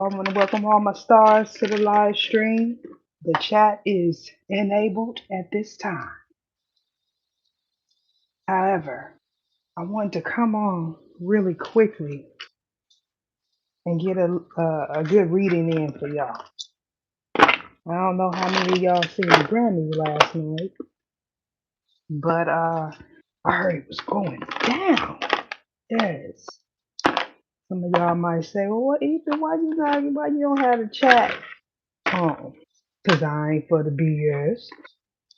I want to welcome all my stars to the live stream. The chat is enabled at this time. However, I wanted to come on really quickly and get a good reading in for y'all. I don't know how many of y'all seen the Grammy last night, but I heard it was going down. Yes. Some of y'all might say, "Well, what, Ethan? Why you don't have the chat on?" Cause I ain't for the BS.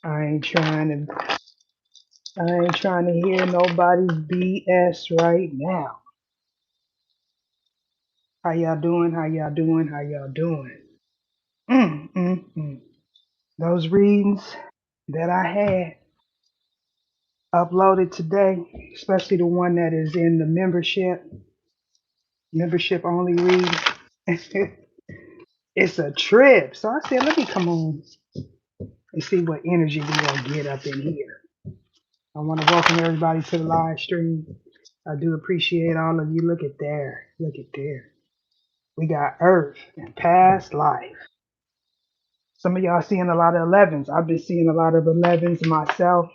I ain't trying to I ain't trying to hear nobody's BS right now. How y'all doing? How y'all doing? How y'all doing? Mm, mm, mm. Those readings that I had uploaded today, especially the one that is in the membership only read. It's a trip. So I said, let me come on and see what energy we gonna get up in here. I want to welcome everybody to the live stream. I do appreciate all of you. Look at there. Look at there. We got Earth and past life. Some of y'all seeing a lot of 11s. I've been seeing a lot of 11s myself.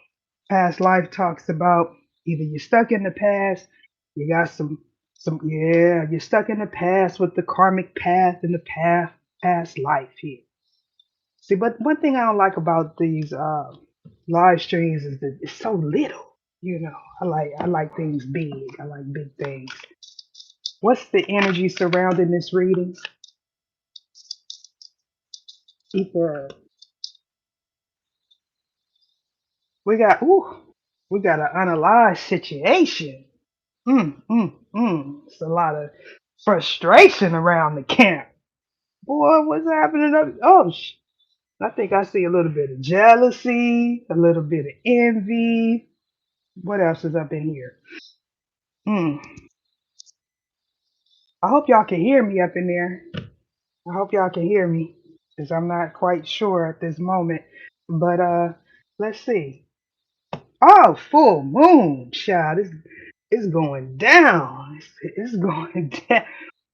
Past life talks about either you're stuck in the past, you got yeah, you're stuck in the past with the karmic path and the past life here. See, but one thing I don't like about these live streams is that it's so little. I like things big. I like big things. What's the energy surrounding this reading? Ether. We got an unalive situation. It's a lot of frustration around the camp. Boy, what's happening up? Oh, I think I see a little bit of jealousy, a little bit of envy. What else is up in here? Mm. I hope y'all can hear me up in there. I hope y'all can hear me because I'm not quite sure at this moment. But let's see. Oh, full moon, child. It's going down. It's going down.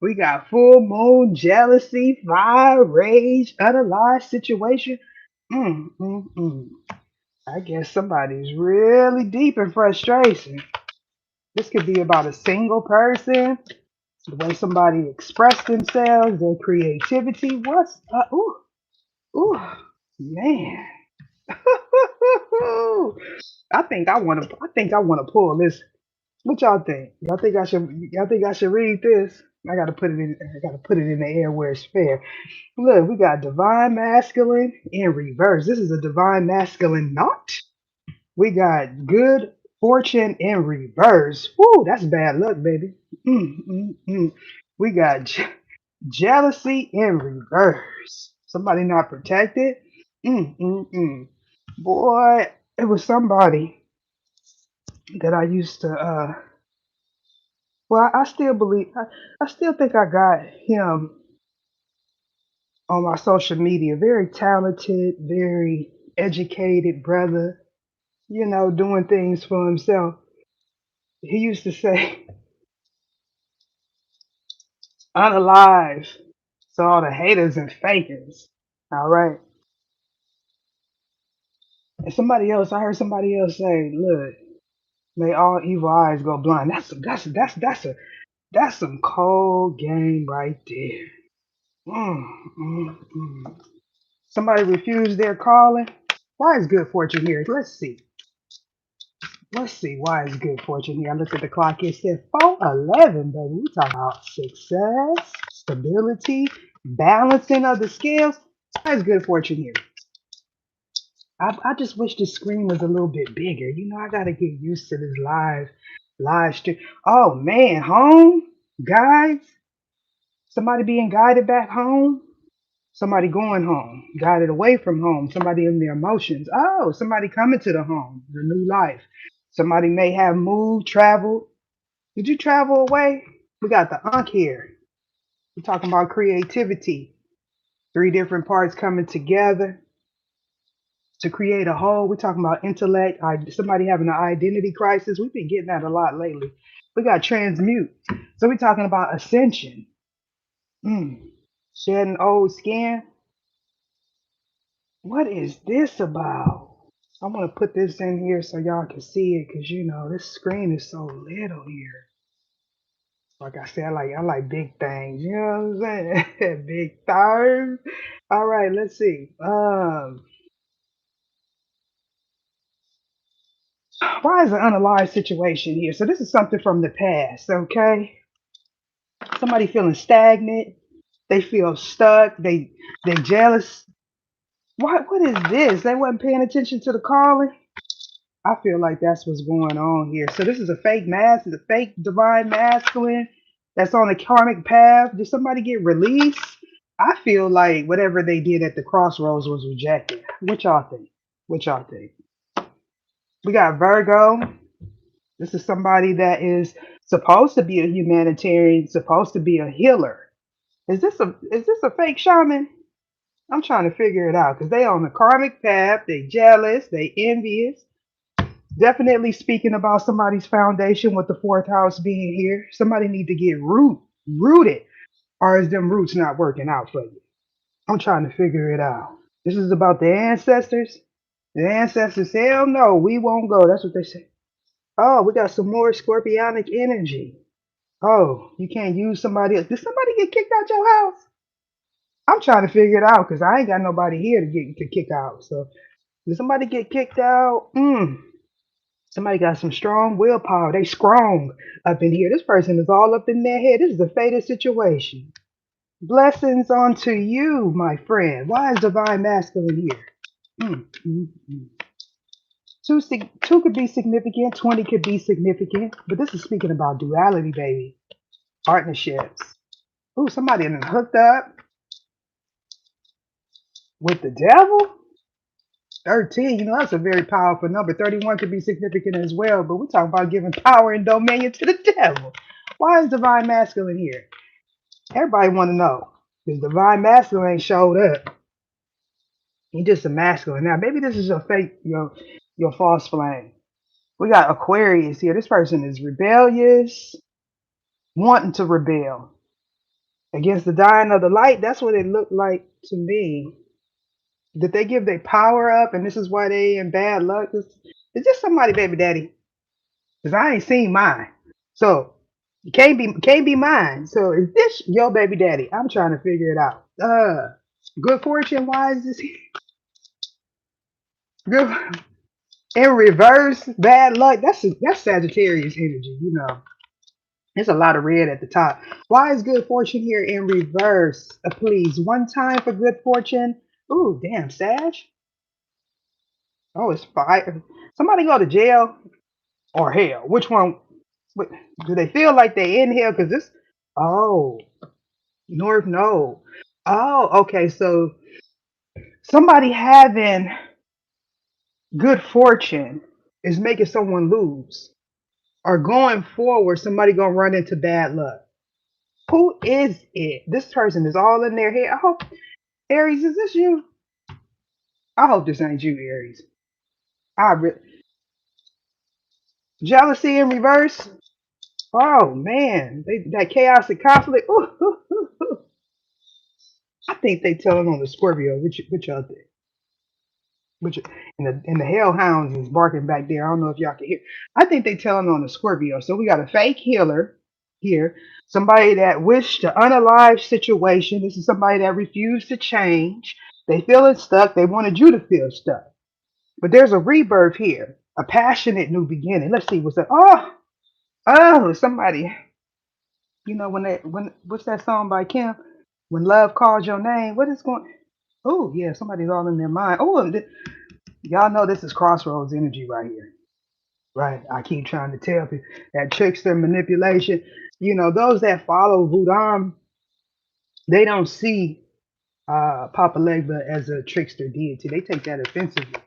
We got full moon, jealousy, fire, rage, unalive situation. Mm, mm, mm. I guess somebody's really deep in frustration. This could be about a single person, the way somebody expressed themselves, their creativity. What's ooh, ooh, man. I think I want to pull this. What y'all think? Y'all think I should read this? I gotta put it in the air where it's fair. Look, we got divine masculine in reverse. This is a divine masculine knot. We got good fortune in reverse. Woo, that's bad luck, baby. Mm. We got jealousy in reverse. Somebody not protected. Mm. Boy, it was somebody that I used to well, I still believe I still think I got him on my social media. Very talented, very educated brother, doing things for himself. He used to say, unalive. So all the haters and fakers. All right. And I heard somebody else say, look, may all evil eyes go blind. That's some cold game right there. Mm, mm. Somebody refused their calling. Why is good fortune here? Let's see. Let's see why is good fortune here. I looked at the clock. It said 4:11, baby. We talking about success, stability, balancing of the scales. Why is good fortune here? I just wish the screen was a little bit bigger. I gotta get used to this live stream. Oh man, home guys. Somebody being guided back home. Somebody going home, guided away from home, somebody in their emotions. Oh, somebody coming to the home, the new life. Somebody may have moved, traveled. Did you travel away? We got the Ankh here. We're talking about creativity. Three different parts coming together to create a whole. We're talking about intellect, somebody having an identity crisis. We've been getting that a lot lately. We got transmute. So we're talking about ascension. Mm. Shedding old skin. What is this about? I'm gonna put this in here so y'all can see it, cause you know this screen is so little here. Like I said, I like big things. You know what I'm saying? Big stars. All right, let's see. Why is an unalive situation here? So this is something from the past. Okay, somebody feeling stagnant. They feel stuck. They jealous. What is this? They wasn't paying attention to the calling. I feel like that's what's going on here. So this is a fake mask, the fake divine masculine that's on the karmic path. Did somebody get released? I feel like whatever they did at the crossroads was rejected. What y'all think? What y'all think? We got Virgo. This is somebody that is supposed to be a humanitarian, supposed to be a healer. Is this a fake shaman? I'm trying to figure it out because they on the karmic path. They jealous. They envious. Definitely speaking about somebody's foundation with the fourth house being here. Somebody need to get rooted, or is them roots not working out for you? I'm trying to figure it out. This is about the ancestors. The ancestors, hell no, we won't go. That's what they say. Oh, we got some more scorpionic energy. Oh, you can't use somebody else. Did somebody get kicked out your house? I'm trying to figure it out because I ain't got nobody here to kick out. So did somebody get kicked out? Somebody got some strong willpower. They strong up in here. This person is all up in their head. This is a fated situation. Blessings unto you, my friend. Why is divine masculine here? Mm. Two could be significant. 20 could be significant. But this is speaking about duality, baby. Partnerships. Ooh, somebody done hooked up with the devil. 13, that's a very powerful number. 31 could be significant as well, but we're talking about giving power and dominion to the devil. Why is divine masculine here? Everybody want to know. Because divine masculine ain't showed up. He just a masculine. Now, maybe this is your fake, your false flame. We got Aquarius here. This person is rebellious, wanting to rebel against the dying of the light. That's what it looked like to me. Did they give their power up and this is why they in bad luck? Is this somebody, baby daddy? Because I ain't seen mine. So it can't be mine. So is this your baby daddy? I'm trying to figure it out. Good fortune, why is this here? Good in reverse, bad luck. That's Sagittarius energy. There's a lot of red at the top. Why is good fortune here in reverse? Please, one time for good fortune. Ooh, damn, Sag. Oh, it's fire. Somebody go to jail or hell. Which one? What, do they feel like they in hell? Because this. Oh, North Node. Oh, okay. So somebody having good fortune is making someone lose, or going forward, somebody gonna run into bad luck. Who is it? This person is all in their head. I hope Aries, is this you? I hope this ain't you, Aries. I jealousy in reverse. Oh man, that chaos and conflict. Ooh, ooh, ooh, ooh. I think they telling on the Scorpio. Which y'all think? Which and the hellhounds is barking back there. I don't know if y'all can hear. I think they telling on the Scorpio. So we got a fake healer here, somebody that wished to unalive situation. This is somebody that refused to change. They feeling stuck. They wanted you to feel stuck. But there's a rebirth here, a passionate new beginning. Let's see what's that. Oh, somebody. When what's that song by Kim? When love calls your name. What is going? Oh yeah, somebody's all in their mind. Oh, y'all know this is crossroads energy right here. Right. I keep trying to tell people that trickster manipulation. Those that follow Voodoo, they don't see Papa Legba as a trickster deity. They take that offensively.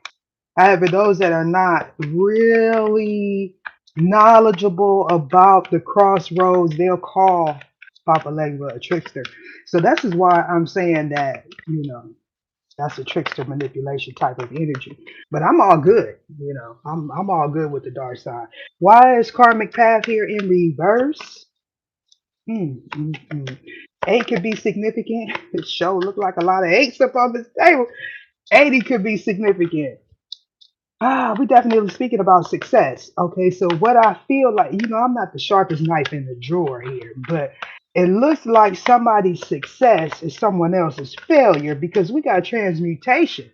However, those that are not really knowledgeable about the crossroads, they'll call Papa Legba a trickster. So this is why I'm saying that, that's a trickster manipulation type of energy. But I'm all good, I'm all good with the dark side. Why is karmic path here in reverse? Mm, mm, mm. 8 could be significant. It sure look like a lot of eights up on this table. 80 could be significant. We definitely speaking about success. Okay, so what I feel like, I'm not the sharpest knife in the drawer here, but it looks like somebody's success is someone else's failure because we got transmutation.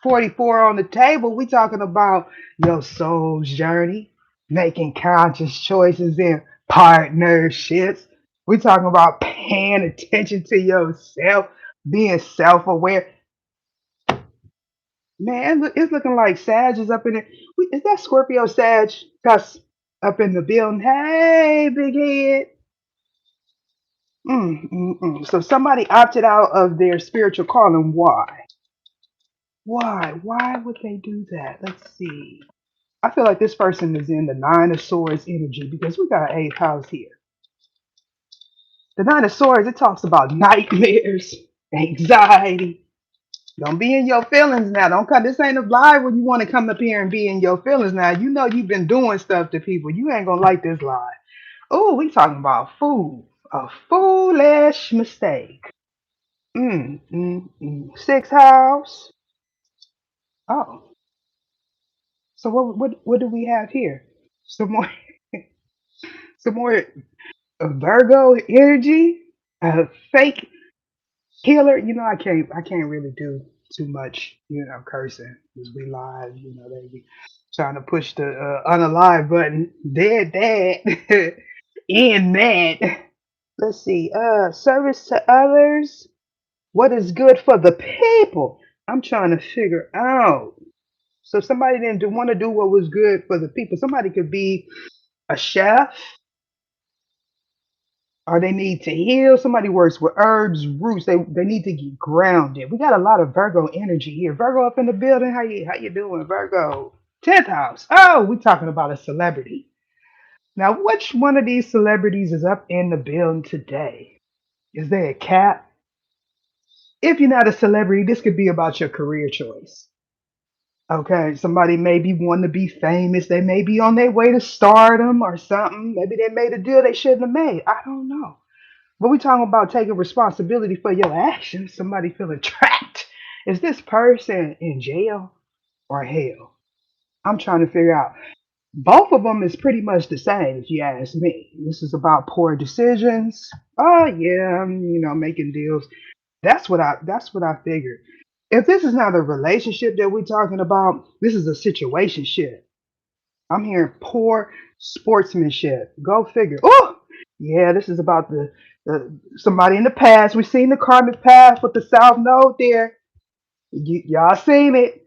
44 on the table. We talking about your soul's journey, making conscious choices in partnerships. We talking about paying attention to yourself, being self-aware. Man, it's looking like Sag is up in it. Is that Scorpio Sag Gus up in the building? Hey, big head. So somebody opted out of their spiritual calling. Why? Why? Why would they do that? Let's see. I feel like this person is in the Nine of Swords energy because we got eighth house here. The Nine of Swords, it talks about nightmares, anxiety. Don't be in your feelings now. Don't come. This ain't a live where you want to come up here and be in your feelings now. You know you've been doing stuff to people. You ain't gonna like this live. Oh, we talking about fool. A foolish mistake. Sixth house. Oh, so what do we have here? Some more some more Virgo energy. Fake healer. I can't really do too much, cursing because we live, they be trying to push the unalive button. Dead in that. Let's see. Service to others. What is good for the people? I'm trying to figure out. So somebody didn't want to do what was good for the people. Somebody could be a chef, or they need to heal. Somebody works with herbs, roots. They need to get grounded. We got a lot of Virgo energy here. Virgo up in the building. How you doing, Virgo? 10th house. Oh, we talking about a celebrity. Now, which one of these celebrities is up in the building today? Is there a cap? If you're not a celebrity, this could be about your career choice. Okay, somebody may be wanting to be famous. They may be on their way to stardom or something. Maybe they made a deal they shouldn't have made. I don't know. But we talking about taking responsibility for your actions. Somebody feeling trapped. Is this person in jail or hell? I'm trying to figure out. Both of them is pretty much the same, if you ask me. This is about poor decisions. Oh yeah, making deals. That's what I figured. If this is not a relationship that we're talking about, this is a situationship. I'm hearing poor sportsmanship. Go figure. Oh, yeah, this is about the somebody in the past. We've seen the karmic path with the South Node there. Y'all seen it.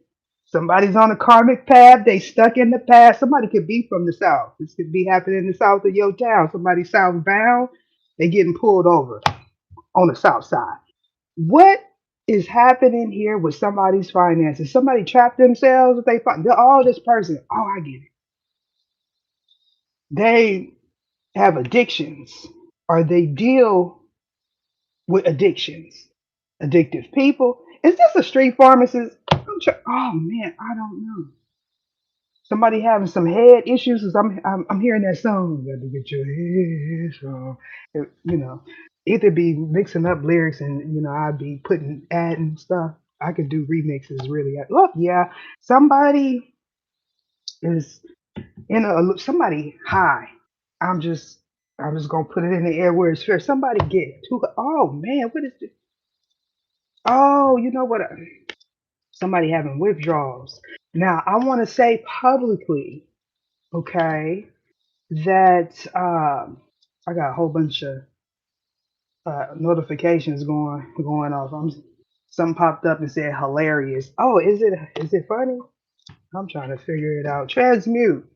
Somebody's on a karmic path. They stuck in the past. Somebody could be from the South. This could be happening in the south of your town. Somebody southbound. They getting pulled over on the south side. What is happening here with somebody's finances? Somebody trapped themselves with they all this person. Oh, I get it. They have addictions or they deal with addictions. Addictive people. Is this a street pharmacist? Oh man, I don't know. Somebody having some head issues. 'Cause I'm hearing that song. Got to get your head strong. You know, either be mixing up lyrics and I'd be putting adding stuff. I could do remixes really. Look, yeah, somebody is somebody high. I'm just I'm just gonna put it in the air where it's fair. Somebody get too. Oh man, what is this? Oh, you know what? Somebody having withdrawals. Now I want to say publicly, okay, that I got a whole bunch of notifications going off. Something popped up and said hilarious. Oh, is it funny? I'm trying to figure it out. Transmute.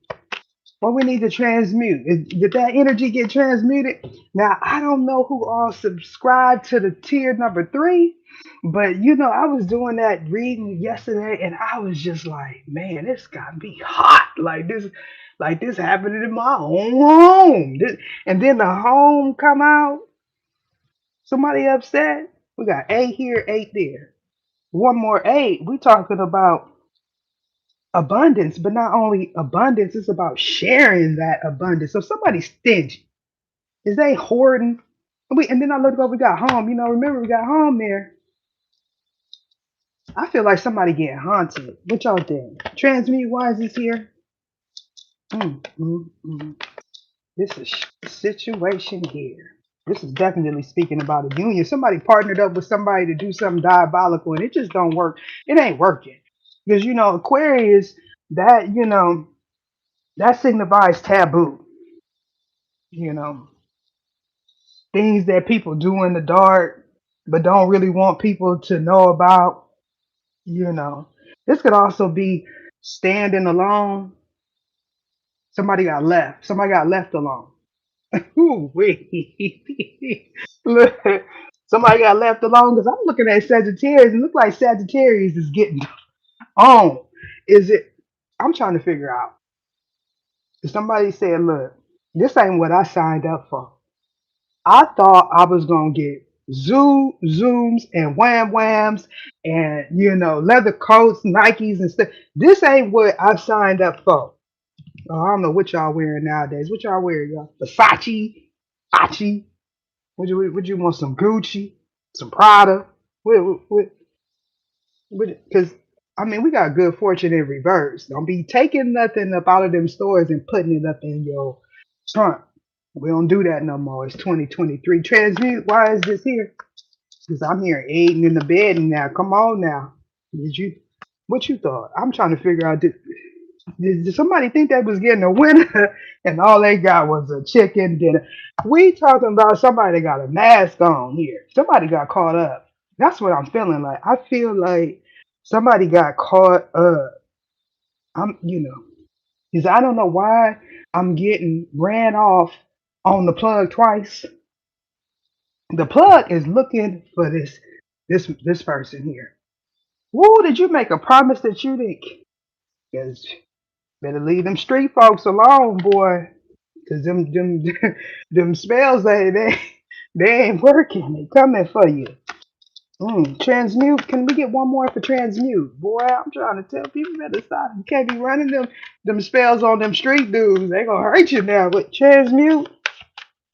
What we need to transmute. Did that energy get transmuted? Now I don't know who all subscribed to the tier number 3, but I was doing that reading yesterday, and I was just like, man, this got me hot. Like this happening in my own home. And then the home come out. Somebody upset. We got 8 here, 8 there. One more 8. We talking about abundance, but not only abundance, it's about sharing that abundance. So somebody's stingy. Is they hoarding? And then I looked up, we got home. You know, remember we got home there. I feel like somebody getting haunted. What y'all think? Transmute Wise is here. Mm, mm, mm. This is situation here. This is definitely speaking about a union. Somebody partnered up with somebody to do something diabolical, and it just don't work. It ain't working because you know Aquarius. That that signifies taboo. You know, things that people do in the dark, but don't really want people to know about. You know, this could also be standing alone. Somebody got left. Somebody got left alone. Ooh, wait. Look, somebody got left alone because I'm looking at Sagittarius. It looks like Sagittarius is getting on. Is it? I'm trying to figure out. If somebody said, look, this ain't what I signed up for. I thought I was going to get zooms and wham whams and, leather coats, Nikes and stuff. This ain't what I signed up for. Oh, I don't know what y'all wearing nowadays. What y'all wearing, y'all? Versace, Achi. Would you want some Gucci, some Prada? Because I mean, we got good fortune in reverse. Don't be taking nothing up out of them stores and putting it up in your trunk. We don't do that no more. It's 2023. Transmute. Why is this here? Because I'm here aiding in the bed now. Come on now. Did you? What you thought? I'm trying to figure out. Did somebody think they was getting a winner and all they got was a chicken dinner? We talking about somebody that got a mask on here. Somebody got caught up. That's what I'm feeling like. I feel like somebody got caught up. Because I don't know why I'm getting ran off on the plug twice. The plug is looking for this person here. Woo, did you make a promise that you didn't? Because better leave them street folks alone, boy. Cause them spells they ain't working. They coming for you. Transmute. Can we get one more for transmute? Boy, I'm trying to tell people better stop. You can't be running them spells on them street dudes. They gonna hurt you now. But transmute.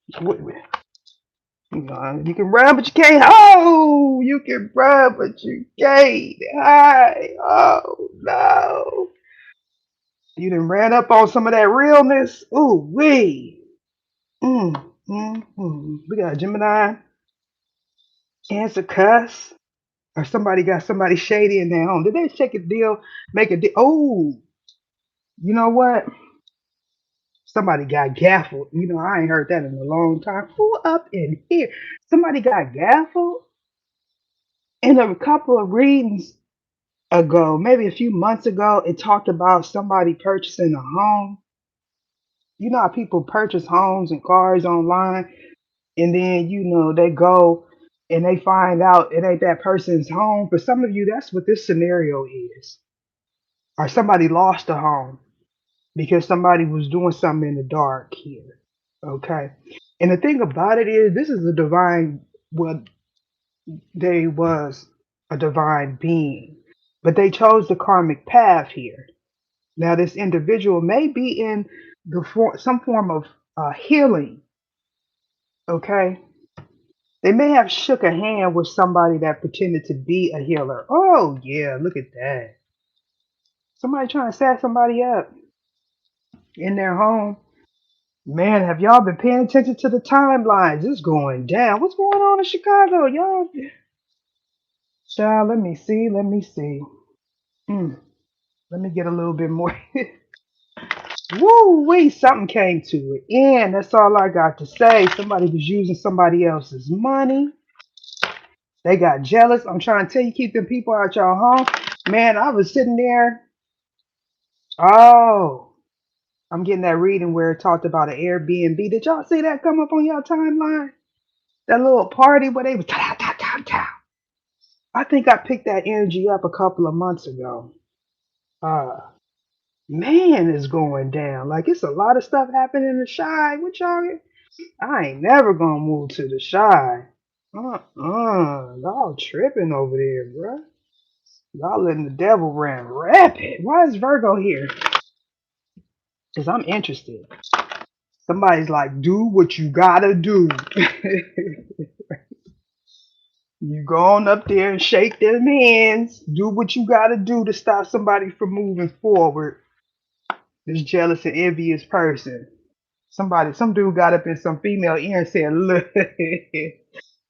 You can run, but you can't. Oh, you can run, but you can't. Hi. Oh no. You done ran up on some of that realness. Ooh wee. We got a Gemini, Cancer, Cuss, or somebody got somebody shady in their home. Did they check a deal, make a deal? Oh, you know what? Somebody got gaffled. I ain't heard that in a long time. Who up in here? Somebody got gaffled in a couple of readings ago, maybe a few months ago. It talked about somebody purchasing a home. You know how people purchase homes and cars online, and then they go and they find out it ain't that person's home. For some of you, that's what this scenario is. Or somebody lost a home because somebody was doing something in the dark here. Okay. And the thing about it is this is a divine, well, they was a divine being, but they chose the karmic path here. Now this individual may be in some form of healing. Okay. They may have shook a hand with somebody that pretended to be a healer. Oh yeah, look at that. Somebody trying to set somebody up in their home. Man, have y'all been paying attention to the timelines? It's going down. What's going on in Chicago, y'all? Child, let me see. Let me see. Mm, let me get a little bit more. Woo wee, something came to it. And that's all I got to say. Somebody was using somebody else's money. They got jealous. I'm trying to tell you, keep them people out your home. Man, I was sitting there. Oh, I'm getting that reading where it talked about an Airbnb. Did y'all see that come up on your timeline? That little party where they was ta ta ta ta. I think I picked that energy up a couple of months ago. Uh, man, it's going down. Like it's a lot of stuff happening in the shy. What y'all? I ain't never gonna move to the shy. Y'all tripping over there, bruh. Y'all letting the devil run rapid. Why is Virgo here? Because I'm interested. Somebody's like, do what you gotta do. You go on up there and shake them hands. Do what you gotta do to stop somebody from moving forward. This jealous and envious person. Some dude got up in some female ear and said, look,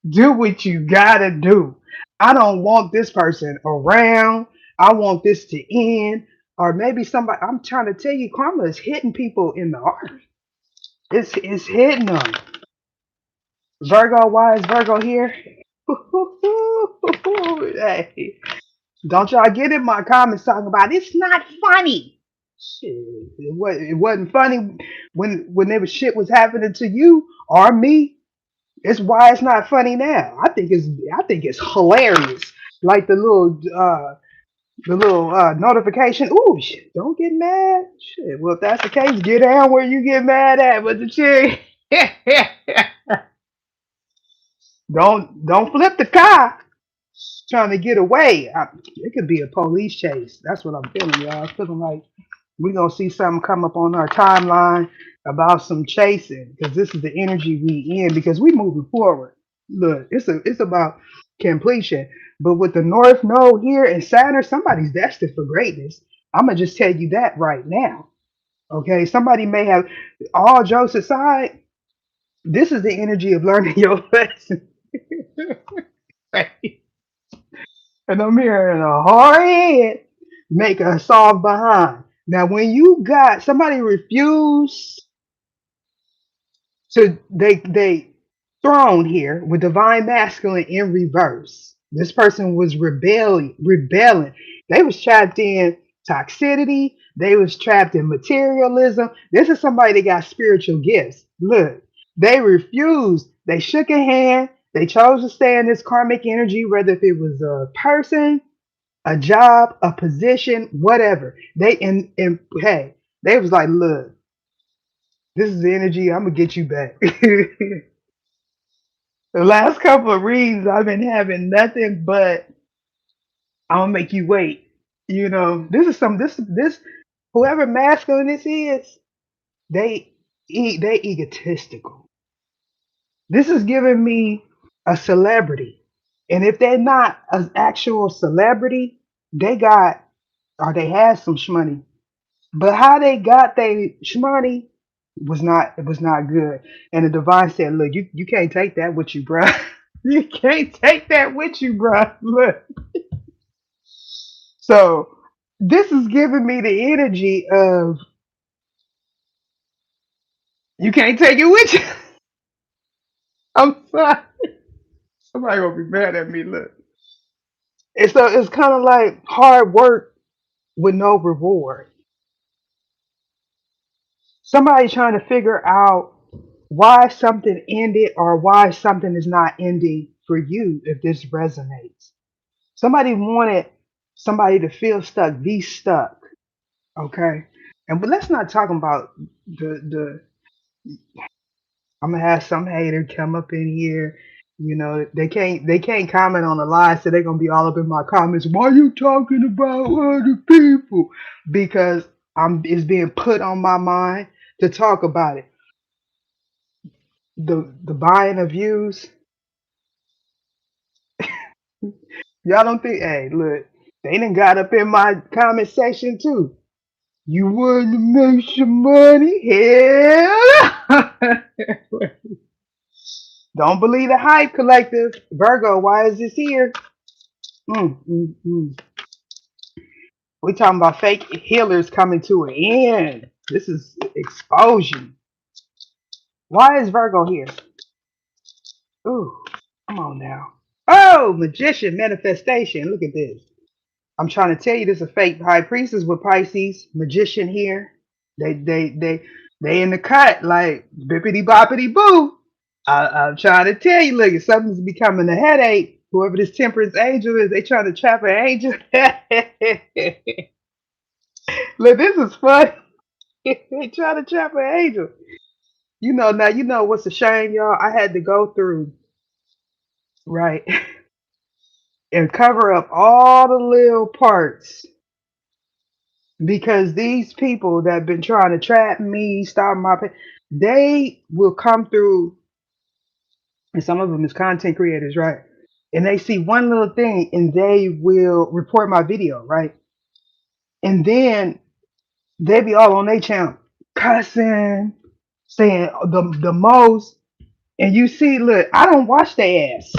do what you gotta do. I don't want this person around. I want this to end. Or maybe somebody, I'm trying to tell you, karma is hitting people in the heart. It's hitting them. Virgo, why is Virgo here? Hey, don't y'all get in my comments talking about it's not funny. Shit, it wasn't funny when shit was happening to you or me. It's why it's not funny now. I think it's hilarious. Like the little notification. Ooh, shit, don't get mad. Shit. Well, if that's the case, get down where you get mad at. But the chick, don't flip the car trying to get away. It could be a police chase. That's what I'm feeling, y'all. I'm feeling like we're gonna see something come up on our timeline about some chasing because this is the energy we in because we moving forward. Look, it's about completion. But with the North Node here and Saturn, somebody's destined for greatness. I'm gonna just tell you that right now. Okay, somebody may have all jokes aside. This is the energy of learning your lesson. And I'm hearing a hard head make a soft behind. Now, when you got somebody refuse to they thrown here with divine masculine in reverse. This person was rebelling. They was trapped in toxicity. They was trapped in materialism. This is somebody that got spiritual gifts. Look, they refused. They shook a hand. They chose to stay in this karmic energy, whether if it was a person, a job, a position, whatever. And hey, they was like, look, this is the energy. I'm gonna get you back. The last couple of readings, I've been having nothing but I'm gonna make you wait. This is this whoever masculine this is, they they egotistical. This is giving me a celebrity, and if they're not an actual celebrity, they got or they had some shmoney. But how they got they shmoney was not good. And the divine said, "Look, you can't take that with you, bruh. You can't take that with you, bruh. Look." So this is giving me the energy of you can't take it with you. I'm sorry. Somebody gonna be mad at me. Look, it's kind of like hard work with no reward. Somebody trying to figure out why something ended or why something is not ending for you if this resonates. Somebody wanted somebody to feel stuck, be stuck. Okay. And but let's not talk about the I'm gonna have some hater come up in here. They can't comment on the live, so they're gonna be all up in my comments. Why you talking about other people? Because I'm it's being put on my mind to talk about it. The buying of views. Y'all don't think, hey, look, they done got up in my comment section too. You want to make some money? Hell no. Don't believe the hype collective. Virgo, why is this here? Mm, mm, mm. We talking about fake healers coming to an end. This is exposure. Why is Virgo here? Ooh, come on now. Oh, magician manifestation. Look at this. I'm trying to tell you, this is a fake high priestess with Pisces magician here. They in the cut like bippity boppity boo. I'm trying to tell you, look, if something's becoming a headache, whoever this temperance angel is, they trying to trap an angel. Look, this is funny. They trying to trap an angel. Now you know what's a shame, y'all. I had to go through right and cover up all the little parts because these people that been trying to trap me, stop my pay. They will come through, and some of them is content creators, right? And they see one little thing and they will report my video, right? And then they be all on their channel cussing, saying the most. And you see, look, I don't watch their ass.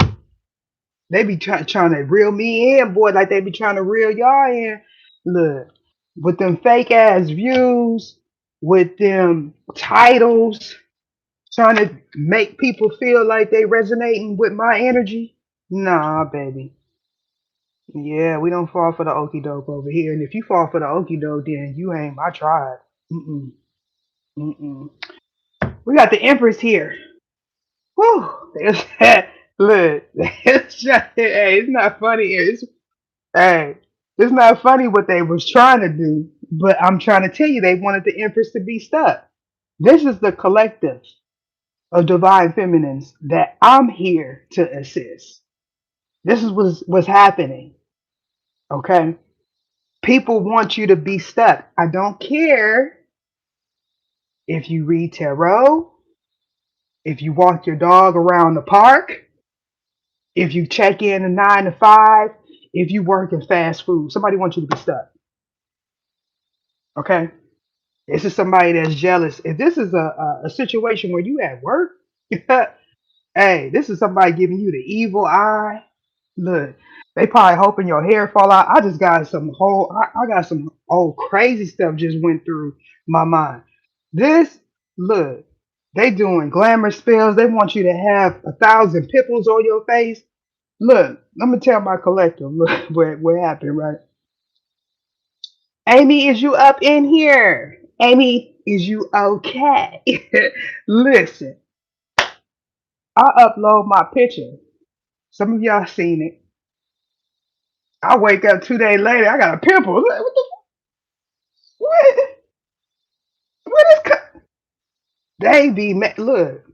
They be trying to reel me in, boy, like they be trying to reel y'all in. Look, with them fake ass views, with them titles, trying to make people feel like they resonating with my energy. Nah, baby. Yeah, we don't fall for the okie doke over here. And if you fall for the okie doke, then you ain't my tribe. Mm-mm, mm-mm. We got the Empress here. Whew. Look, it's just, hey, it's not funny. Hey, it's not funny what they was trying to do, but I'm trying to tell you they wanted the Empress to be stuck. This is the collective of divine feminines that I'm here to assist. This is what's happening. Okay, people want you to be stuck. I don't care if you read tarot, if you walk your dog around the park, if you check in a 9 to 5, if you work in fast food. Somebody wants you to be stuck. Okay, this is somebody that's jealous. If this is a situation where you at work, hey, this is somebody giving you the evil eye. Look, they probably hoping your hair fall out. I just got I got some old crazy stuff just went through my mind. This, look, they doing glamour spells. They want you to have 1,000 pimples on your face. Look, let me tell my collective, look, what happened, right? Amy, is you up in here? Amy, is you okay? Listen, I upload my picture. Some of y'all seen it. I wake up 2 days later, I got a pimple. What the what? What is they be look?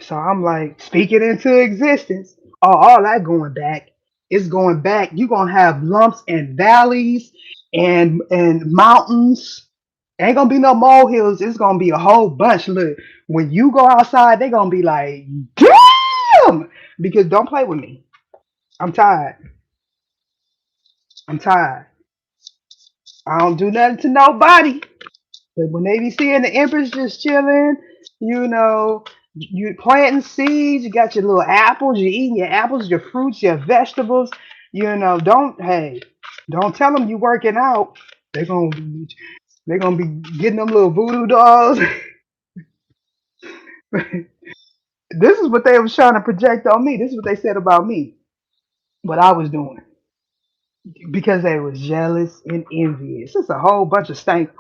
So I'm like speaking into existence. Oh, all that going back. It's going back. You're gonna have lumps and valleys and mountains. Ain't gonna be no molehills. It's gonna be a whole bunch. Look, when you go outside, they gonna be like, damn! Because don't play with me. I'm tired. I'm tired. I don't do nothing to nobody. But when they be seeing the Empress just chilling, you know, you planting seeds, you got your little apples, you eating your apples, your fruits, your vegetables. You know, don't tell them you working out. They're gonna they're gonna be getting them little voodoo dolls. This is what they was trying to project on me. This is what they said about me, what I was doing, because they was jealous and envious. It's a whole bunch of stank.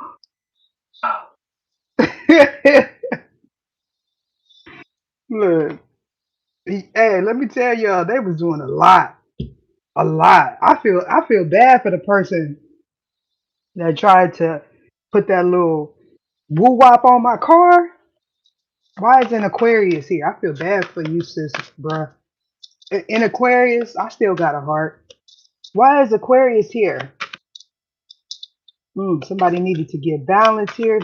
Look, hey, let me tell y'all, they was doing a lot. I feel bad for the person that tried to put that little woo wop on my car. Why is an Aquarius here? I feel bad for you, sis, bruh. In Aquarius, I still got a heart. Why is Aquarius here? Somebody needed to get balance here.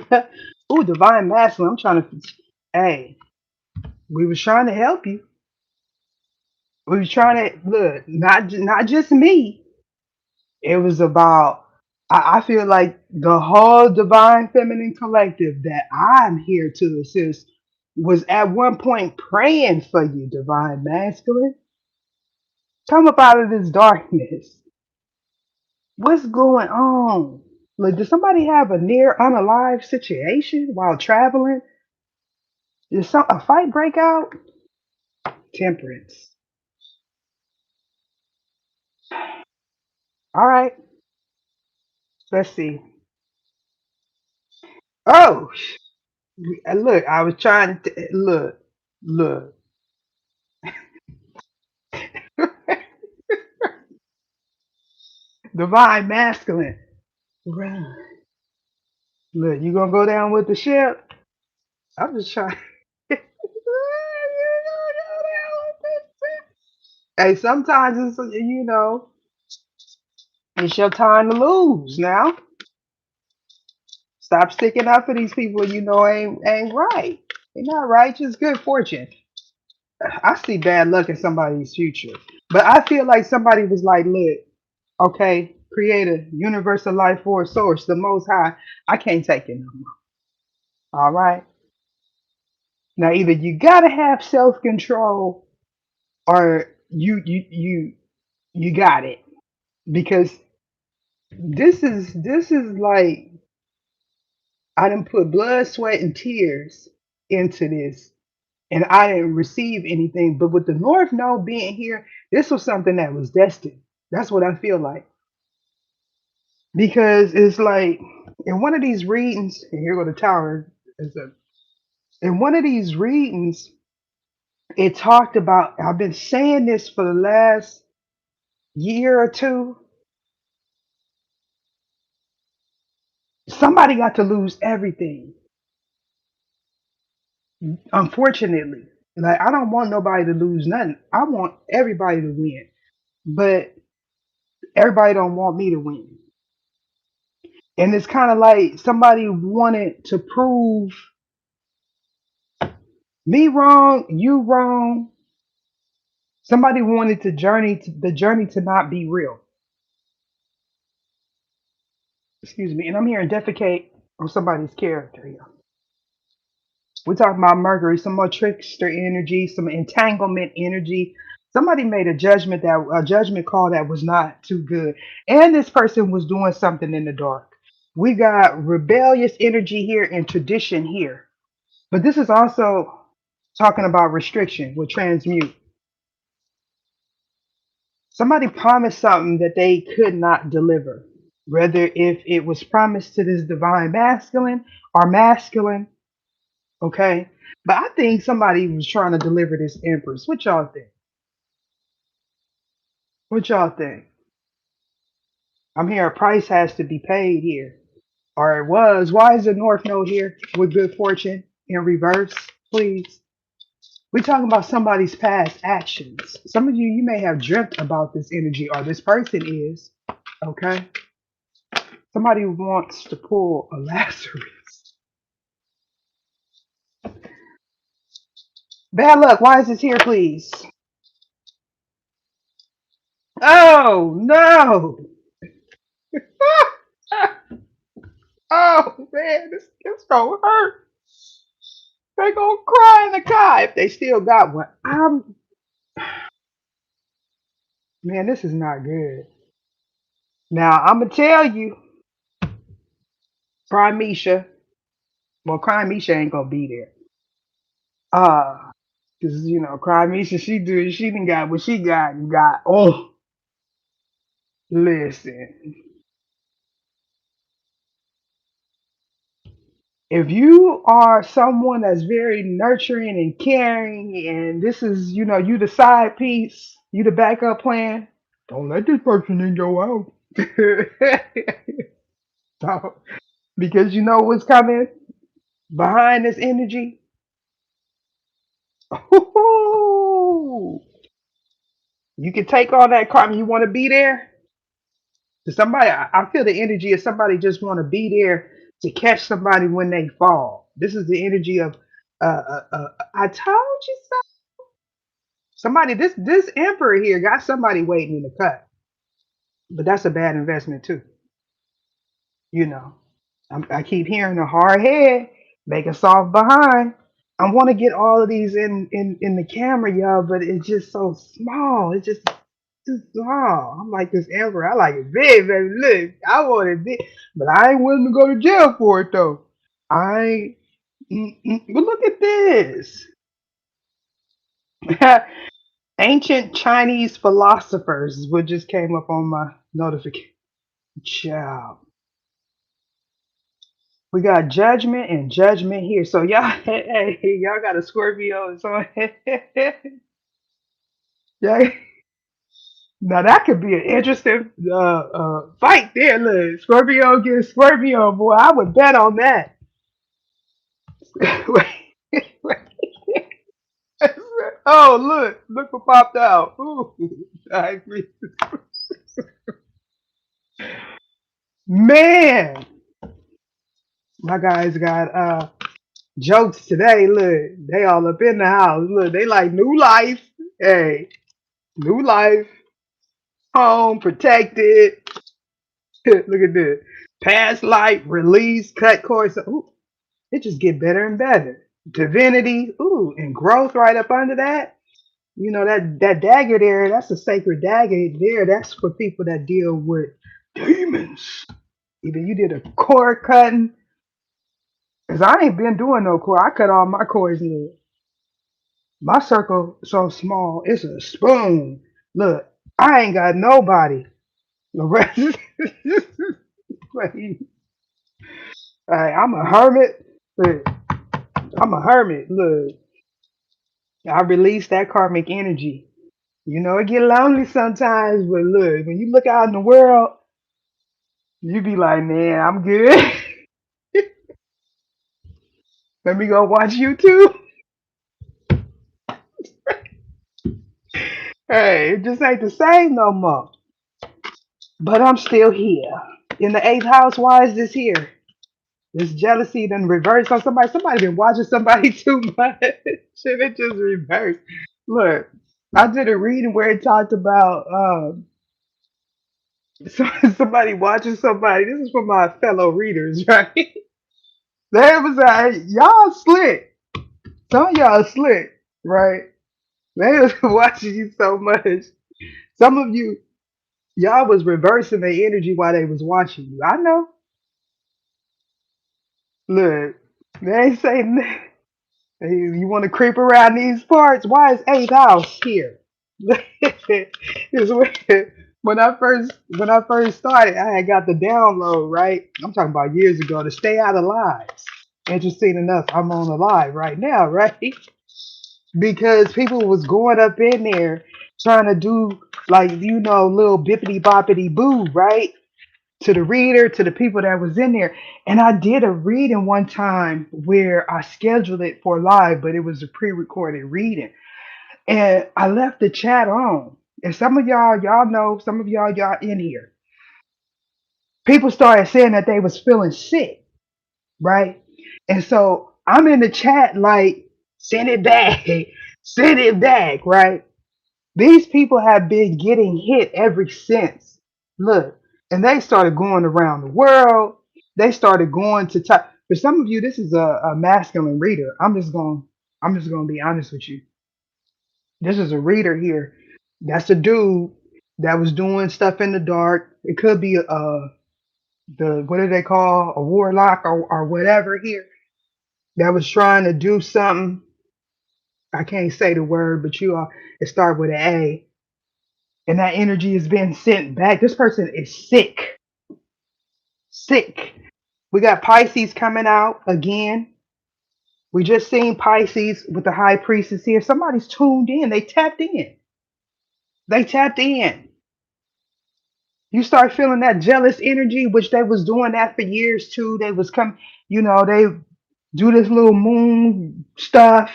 Ooh, divine masculine. I'm trying to. Hey, we was trying to help you. We was trying to look, not just me. It was about. I feel like the whole divine feminine collective that I'm here to assist was at one point praying for you, divine masculine. Come up out of this darkness. What's going on? Like, did somebody have a near unalive situation while traveling? Did a fight break out? Temperance. All right, let's see. Oh, look, I was trying to look. Divine masculine. Right. Look, you gonna go down with the ship? I'm just trying. You gonna go down with the ship? Hey, sometimes it's it's your time to lose now. Stop sticking up for these people you know ain't right. They're not righteous. Good fortune. I see bad luck in somebody's future. But I feel like somebody was like, look, okay, creator, universal life force source, the most high, I can't take it no more. All right. Now either you gotta have self control or you got it. Because this is like I done put blood, sweat, and tears into this, and I didn't receive anything. But with the North Node being here, this was something that was destined. That's what I feel like. Because it's like in one of these readings, and here go the tower. In one of these readings, it talked about. I've been saying this for the last year or two. Somebody got to lose everything, unfortunately. Like I don't want nobody to lose nothing. I want everybody to win. But everybody don't want me to win. And it's kind of like somebody wanted to prove me wrong, you wrong. Somebody wanted the journey to not be real. Excuse me. And I'm here and defecate on somebody's character here. We're talking about Mercury, some more trickster energy, some entanglement energy. Somebody made a judgment call that was not too good. And this person was doing something in the dark. We got rebellious energy here and tradition here. But this is also talking about restriction with transmute. Somebody promised something that they could not deliver, whether if it was promised to this divine masculine or masculine, okay? But I think somebody was trying to deliver this empress. What y'all think? What y'all think? I'm here. A price has to be paid here, or it was. Why is the North Node here with good fortune in reverse? Please. We're talking about somebody's past actions. Some of you may have dreamt about this energy, or this person is. Okay. Somebody wants to pull a Lazarus. Bad luck. Why is this here, please? Oh no! Oh man, this gonna hurt. They gonna cry in the car if they still got one. Man, this is not good. Now I'm gonna tell you, Primeisha. Well, Primeisha ain't gonna be there. Cause Primeisha, she done got what she got and got. Oh, listen. If you are someone that's very nurturing and caring, and this is, you the side piece, you the backup plan, don't let this person in your house. So, because you know what's coming behind this energy. You can take on that karma. You want to be there. To somebody, I feel the energy of somebody just want to be there to catch somebody when they fall. This is the energy of, I told you so. Somebody, this emperor here got somebody waiting in the cut, but that's a bad investment too. You know, I keep hearing a hard head make a soft behind. I want to get all of these in the camera, y'all, but it's just so small. It's just too small. I'm like this emperor. I like it big, baby. Look, I want it big, but I ain't willing to go to jail for it though. I ain't. But look at this. Ancient Chinese philosophers is what just came up on my notification. Child. We got judgment and judgment here. So y'all, hey, y'all got a Scorpio. So yeah, now that could be an interesting fight there. Look, Scorpio against Scorpio, boy. I would bet on that. Oh, look what popped out. Ooh, I agree. Man, My guys got jokes today. Look, they all up in the house. Look, they like new life. Hey, new life, home protected. Look at this. Past life, release, cut course. Ooh, it just get better and better. Divinity, ooh, and growth right up under that. You know that dagger there, that's a sacred dagger there. That's for people that deal with demons. Either you did a cord cutting, cause I ain't been doing no cord. I cut all my cords. Look, my circle so small, it's a spoon. Look, I ain't got nobody. The rest, I'm a hermit. Look, I'm a hermit. Look, I release that karmic energy. You know, it get lonely sometimes, but look, when you look out in the world, you be like, man, I'm good. Let me go watch YouTube. Hey, it just ain't the same no more. But I'm still here. In the eighth house, why is this here? This jealousy then reversed on somebody. Somebody been watching somebody too much. Shit, it just reversed. Look, I did a reading where it talked about somebody watching somebody. This is for my fellow readers, right? They was like, y'all slick. Some of y'all slick, right? They was watching you so much. Some of you, y'all was reversing their energy while they was watching you. I know. Look, they ain't saying that. Hey, you want to creep around these parts? Why is eighth house here? It's weird. When I first started, I had got the download, right? I'm talking about years ago, to stay out of lives. Interesting enough, I'm on a live right now, right? Because people was going up in there trying to do like little bippity boppity boo, right? To the reader, to the people that was in there. And I did a reading one time where I scheduled it for live, but it was a pre-recorded reading. And I left the chat on. And some of y'all know, some of y'all in here. People started saying that they was feeling sick, right? And so I'm in the chat like, send it back, send it back, right? These people have been getting hit ever since. Look, and they started going around the world. They started going to top. For some of you, this is a masculine reader. I'm just going to be honest with you. This is a reader here. That's a dude that was doing stuff in the dark. It could be the what do they call a warlock or whatever here that was trying to do something. I can't say the word, but it started with an A, and that energy is being sent back. This person is sick, sick. We got Pisces coming out again. We just seen Pisces with the high priestess here. Somebody's tuned in. They tapped in. They tapped in. You start feeling that jealous energy, which they was doing that for years too. They was they do this little moon stuff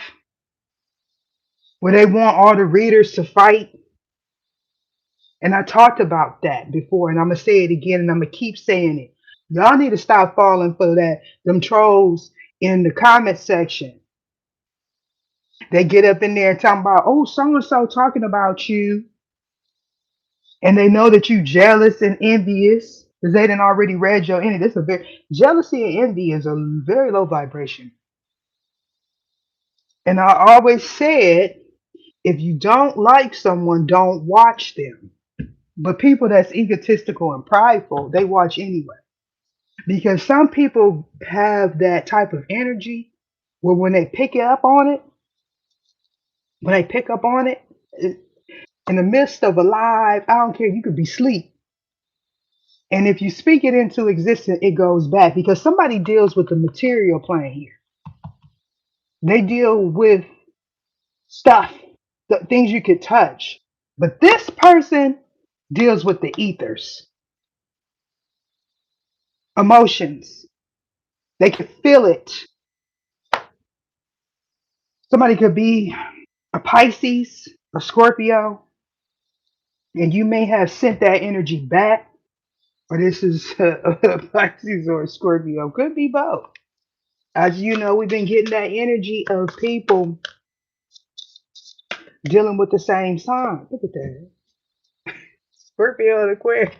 where they want all the readers to fight. And I talked about that before, and I'm gonna say it again, and I'm gonna keep saying it. Y'all need to stop falling for that. Them trolls in the comment section. They get up in there talking about, oh, so and so talking about you, and they know that you jealous and envious because they didn't already read your energy. This is a very jealousy and envy is a very low vibration. And I always said, if you don't like someone, don't watch them. But people that's egotistical and prideful, they watch anyway. Because some people have that type of energy where when they pick up on it, when they pick up on it, it- in the midst of a live, I don't care, you could be asleep. And if you speak it into existence, it goes back because somebody deals with the material plane here. They deal with stuff, the things you could touch. But this person deals with the ethers, emotions. They can feel it. Somebody could be a Pisces, a Scorpio, and you may have sent that energy back or this is Pisces or Scorpio. Could be both. As you know, we've been getting that energy of people dealing with the same sign. Look at that. Scorpio and Aquarius.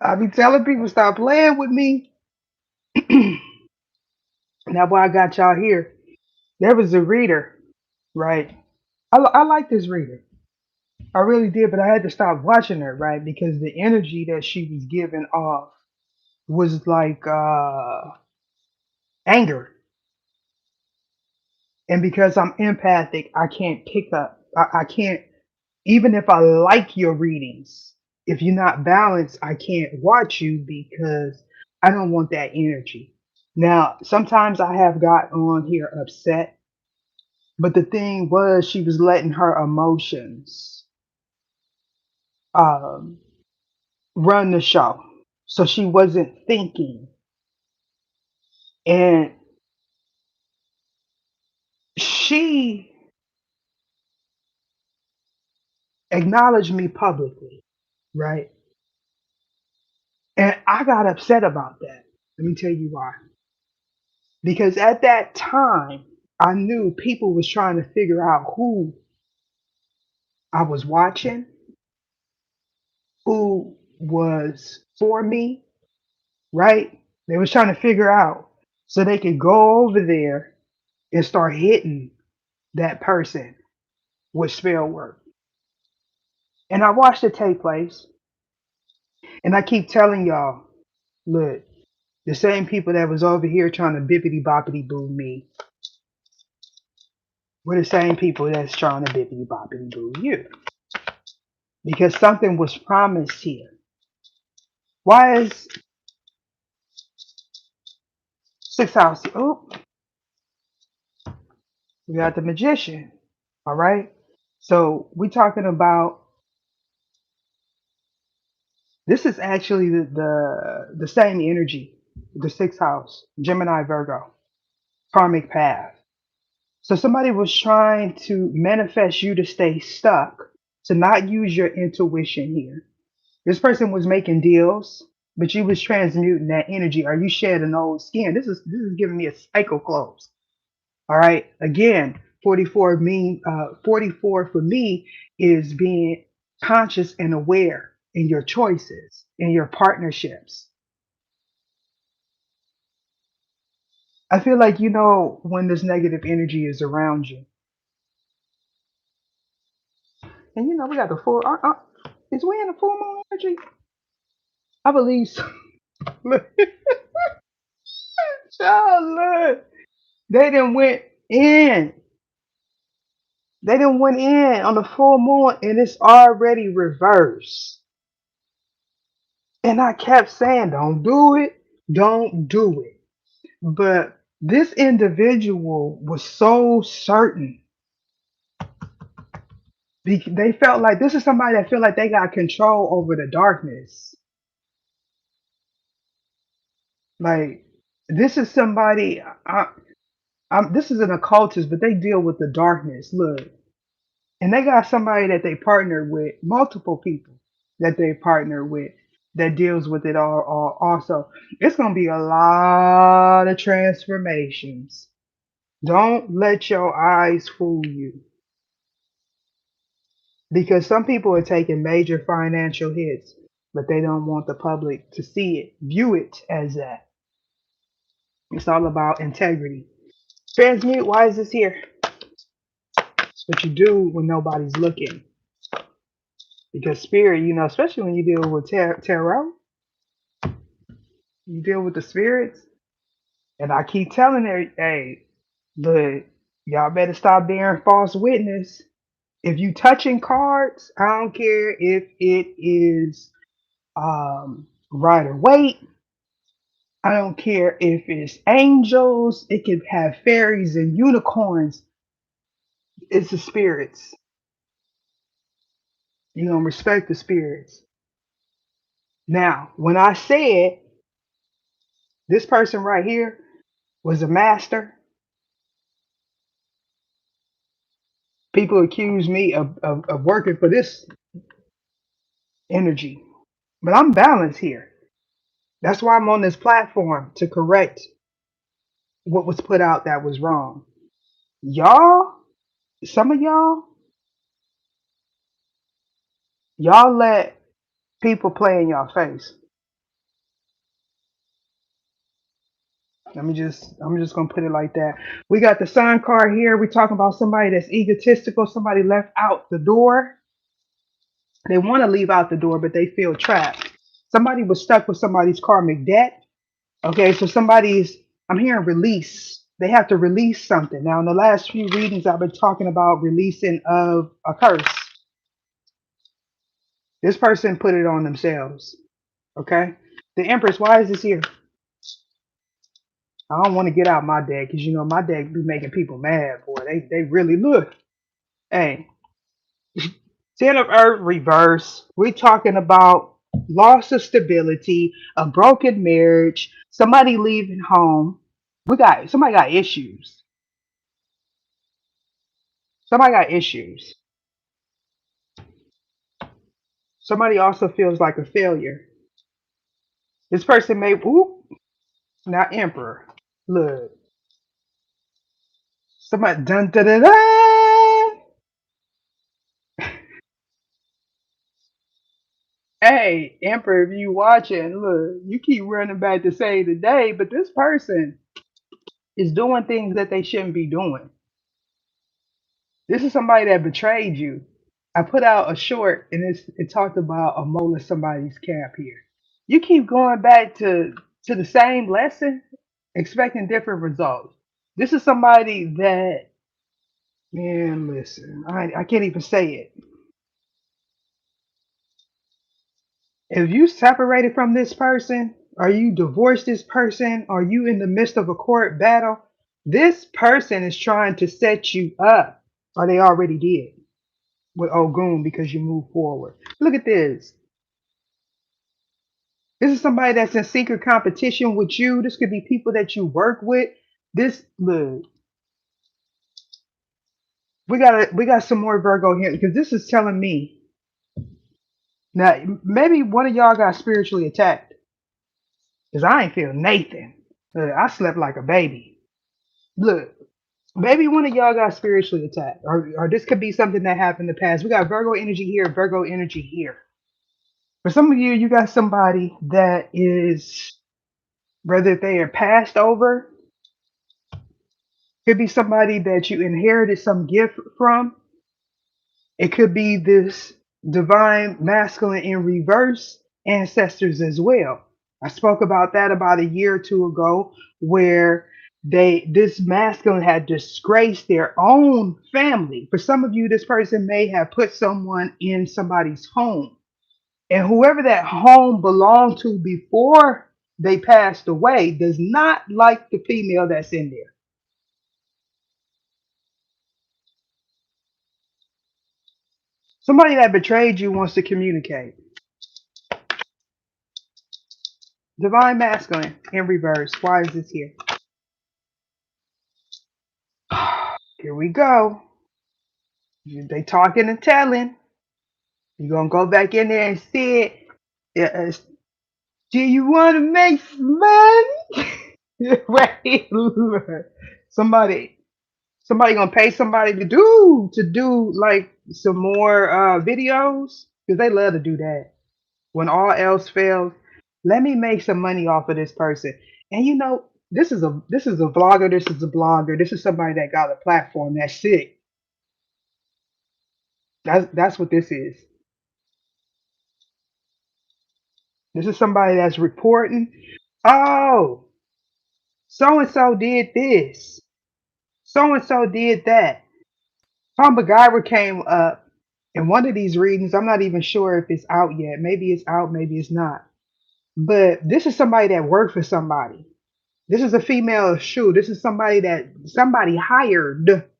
I be telling people stop playing with me. Now, why I got y'all here, there was a reader, right? I like this reader. I really did, but I had to stop watching her, right? Because the energy that she was giving off was like anger. And because I'm empathic, I can't pick up. I can't, even if I like your readings, if you're not balanced, I can't watch you because I don't want that energy. Now, sometimes I have got on here upset, but the thing was, she was letting her emotions um, run the show. So she wasn't thinking. And she acknowledged me publicly, right? And I got upset about that. Let me tell you why. Because at that time, I knew people was trying to figure out who I was watching, who was for me, right? They was trying to figure out so they could go over there and start hitting that person with spell work. And I watched it take place, and I keep telling y'all, look, the same people that was over here trying to bippity boppity boo me were the same people that's trying to bippity boppity boo you. Because something was promised here. Why is six house? Oh, we got the magician. All right. So we talking about this is actually the same energy, the sixth house, Gemini Virgo, karmic path. So somebody was trying to manifest you to stay stuck, to not use your intuition here. This person was making deals, but you was transmuting that energy, or you shed an old skin. This is giving me a cycle close. All right. Again, 44 for me is being conscious and aware in your choices, in your partnerships. I feel like you know when this negative energy is around you. And you know, we got the full is we in the full moon energy? I believe so. Look, child, look. They done went in. They done went in on the full moon and it's already reversed. And I kept saying, don't do it, don't do it. But this individual was so certain. They felt like this is somebody that feel like they got control over the darkness. Like this is somebody. This is an occultist, but they deal with the darkness. Look, and they got somebody that they partner with, multiple people that they partner with that deals with it all also. It's gonna be a lot of transformations. Don't let your eyes fool you because some people are taking major financial hits, but they don't want the public to see it, view it as that. It's all about integrity. Transmute, why is this here? What you do when nobody's looking. Because spirit, you know, especially when you deal with tarot, you deal with the spirits. And I keep telling her, hey, look, y'all better stop bearing false witness. If you touching cards, I don't care if it is Rider Waite. I don't care if it's angels. It could have fairies and unicorns. It's the spirits. You know, respect the spirits. Now, when I said this person right here was a master, people accuse me of working for this. energy. But I'm balanced here. That's why I'm on this platform to correct what was put out that was wrong. Y'all, some of y'all let people play in your face. I'm just gonna put it like that. We got the sign card here. We talking about somebody that's egotistical, somebody left out the door. They want to leave out the door, but they feel trapped. Somebody was stuck with somebody's karmic debt. Okay, so I'm hearing release. They have to release something. Now, in the last few readings, I've been talking about releasing of a curse. This person put it on themselves. Okay, the Empress, why is this here? I don't want to get out my deck because you know my deck be making people mad, boy. They really look. Hey, Ten of Earth reverse. We're talking about loss of stability, a broken marriage, somebody leaving home. Somebody got issues. Somebody got issues. Somebody also feels like a failure. This person may ooh, not Emperor. Look, somebody dun dun dun dun. Hey, Emperor, if you watching, look, you keep running back to say today, but this person is doing things that they shouldn't be doing. This is somebody that betrayed you. I put out a short and it talked about a mole in somebody's camp here. You keep going back to the same lesson, expecting different results. This is somebody that, man, listen, I can't even say it. If you separated from this person, or you divorced this person, or you in the midst of a court battle, this person is trying to set you up, or they already did with Ogun because you move forward. Look at this. This is somebody that's in secret competition with you. This could be people that you work with. This look, we got some more Virgo here because this is telling me now maybe one of y'all got spiritually attacked because I ain't feel Nathan. I slept like a baby. Look, maybe one of y'all got spiritually attacked, or this could be something that happened in the past. We got Virgo energy here, Virgo energy here. For some of you, you got somebody that is whether they are passed over, could be somebody that you inherited some gift from. It could be this divine masculine in reverse ancestors as well. I spoke about that about a year or two ago, where this masculine had disgraced their own family. For some of you, this person may have put someone in somebody's home. And whoever that home belonged to before they passed away does not like the female that's in there. Somebody that betrayed you wants to communicate. Divine masculine in reverse. Why is this here? Here we go. They talking and telling. You're going to go back in there and see it. Yeah, do you want to make some money? Right. Somebody somebody gonna pay somebody to do like some more videos because they love to do that. When all else fails, let me make some money off of this person. And you know, this is a vlogger, this is a blogger, this is somebody that got a platform. That's it. That's what this is. This is somebody that's reporting. Oh, so and so did this. So and so did that. Tom MacGyver came up in one of these readings. I'm not even sure if it's out yet. Maybe it's out, maybe it's not. But this is somebody that worked for somebody. This is a female shoe. This is somebody that somebody hired.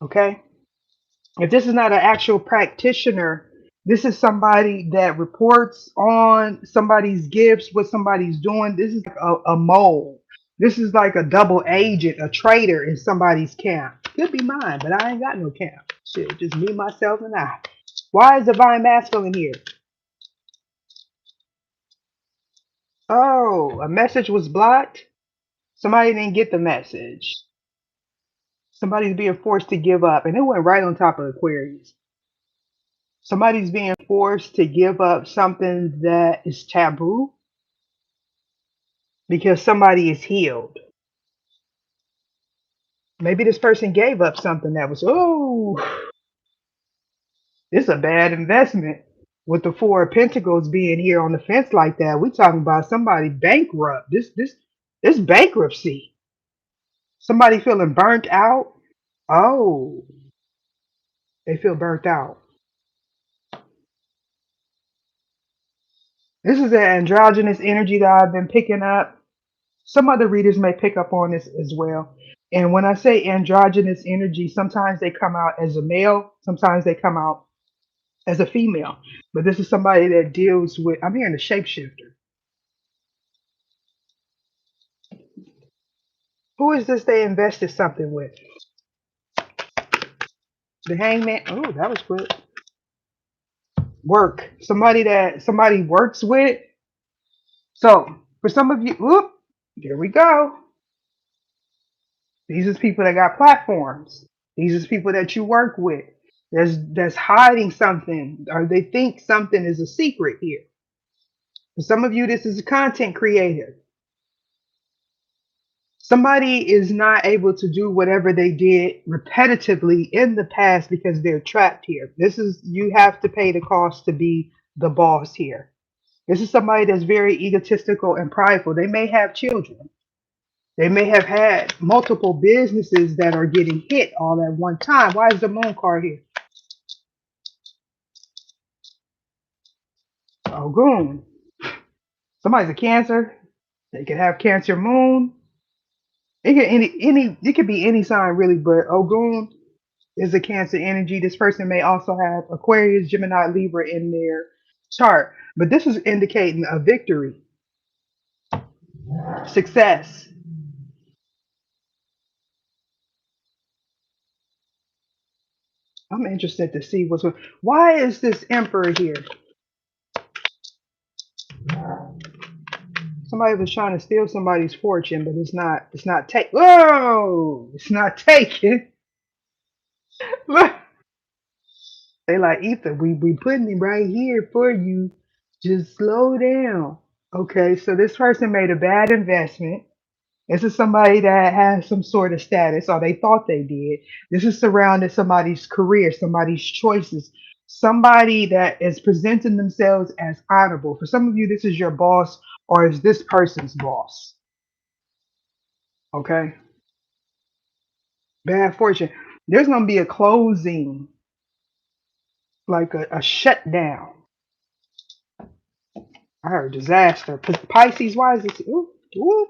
Okay. If this is not an actual practitioner, this is somebody that reports on somebody's gifts, what somebody's doing. This is like a mole. This is like a double agent, a traitor in somebody's camp. Could be mine, but I ain't got no camp. Shit, just me, myself, and I. Why is divine masculine here? Oh, a message was blocked. Somebody didn't get the message. Somebody's being forced to give up, and it went right on top of Aquarius. Somebody's being forced to give up something that is taboo because somebody is healed. Maybe this person gave up something that was, oh, it's a bad investment. With the Four of Pentacles being here on the fence like that, we talking about somebody bankrupt. This bankruptcy. Somebody feeling burnt out. Oh, they feel burnt out. This is the androgynous energy that I've been picking up. Some other readers may pick up on this as well. And when I say androgynous energy, sometimes they come out as a male, sometimes they come out as a female. But this is somebody that deals with, I'm hearing the shapeshifter. Who is this they invested something with? The hangman. Oh, that was good. Work. Somebody that somebody works with. So for some of you, whoop, here we go. These is people that got platforms. These is people that you work with. That's hiding something, or they think something is a secret here. For some of you, this is a content creator. Somebody is not able to do whatever they did repetitively in the past because they're trapped here. This is, you have to pay the cost to be the boss here. This is somebody that's very egotistical and prideful. They may have children. They may have had multiple businesses that are getting hit all at one time. Why is the moon card here? Oh, goon. Somebody's a Cancer. They could have Cancer moon. It could be any sign really, but Ogun is a Cancer energy. This person may also have Aquarius, Gemini, Libra in their chart. But this is indicating a victory, success. I'm interested to see what's going. Why is this Emperor here? Somebody was trying to steal somebody's fortune, but it's not. It's not take. Whoa! It's not taken. Look, they like Ether. We putting it right here for you. Just slow down. Okay, so this person made a bad investment. This is somebody that has some sort of status, or they thought they did. This is surrounding somebody's career, somebody's choices, somebody that is presenting themselves as honorable. For some of you, this is your boss, or is this person's boss. Okay, bad fortune. There's going to be a closing, like a shutdown. I heard disaster. Pisces, why is this? Ooh, ooh,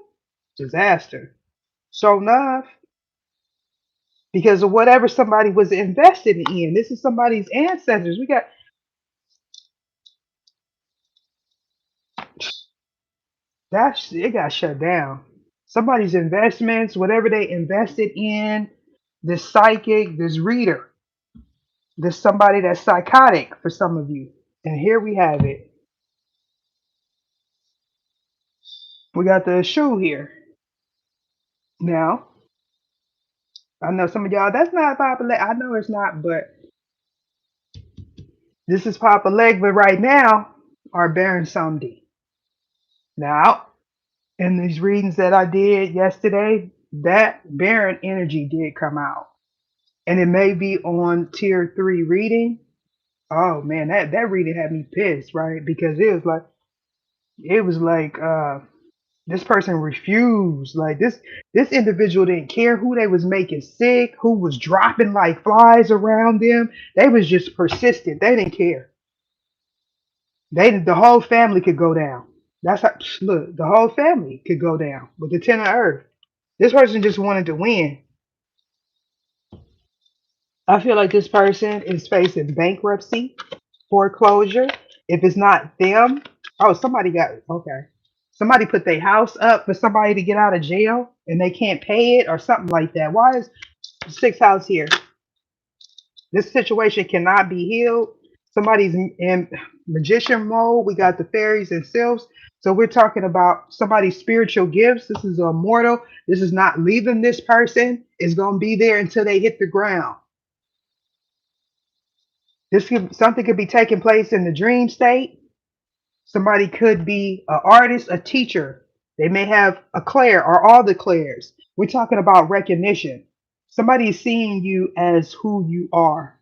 disaster. So enough. Because of whatever somebody was invested in. This is somebody's ancestors. We got that it got shut down. Somebody's investments, whatever they invested in, this psychic, this reader, this somebody that's psychotic for some of you. And here we have it. We got the shoe here. Now, I know some of y'all, that's not popular. I know it's not, but this is Papa Legba right now, or Baron Samedi. Now, in these readings that I did yesterday, that Baron energy did come out. And it may be on tier 3 reading. Oh man, that reading had me pissed, right? Because it was like this person refused. Like this individual didn't care who they was making sick, who was dropping like flies around them. They was just persistent. They didn't care. The whole family could go down. That's how, look, the whole family could go down with the 10 of earth. This person just wanted to win. I feel like this person is facing bankruptcy, foreclosure. If it's not them, oh, somebody got, okay. Somebody put their house up for somebody to get out of jail and they can't pay it or something like that. Why is sixth house here? This situation cannot be healed. Somebody's in magician mode. We got the fairies and sylphs. So we're talking about somebody's spiritual gifts. This is immortal. This is not leaving this person. It's gonna be there until they hit the ground. Something could be taking place in the dream state. Somebody could be an artist, a teacher. They may have a Claire or all the Claires. We're talking about recognition. Somebody is seeing you as who you are,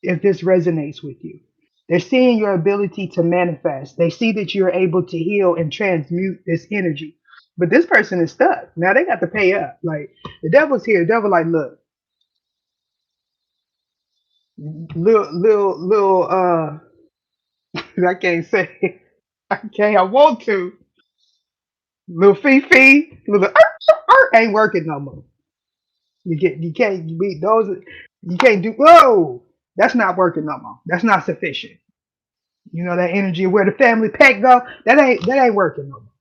if this resonates with you. They're seeing your ability to manifest. They see that you're able to heal and transmute this energy. But this person is stuck. Now they got to pay up. Like the devil's here. The devil, like, look, little I can't say I can't, I want to. Little Fifi, little ain't working no more. You can't beat those. You can't do. Whoa, that's not working no more. That's not sufficient. You know that energy of where the family pack go. That ain't working no more.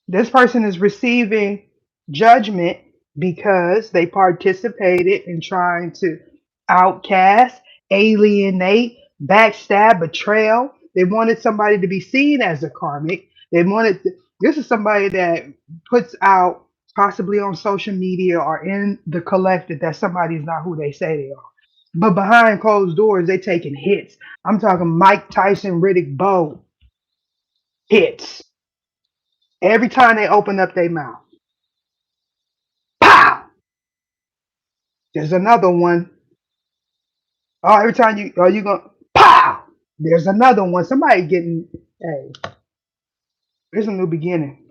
This person is receiving judgment because they participated in trying to outcast, alienate, backstab, betrayal. They wanted somebody to be seen as a karmic. This is somebody that puts out possibly on social media or in the collective that somebody is not who they say they are. But behind closed doors, they taking hits. I'm talking Mike Tyson, Riddick Bowe hits. Every time they open up their mouth, pow! There's another one. Oh, every time you go, pow! There's another one. Somebody getting, hey, there's a new beginning.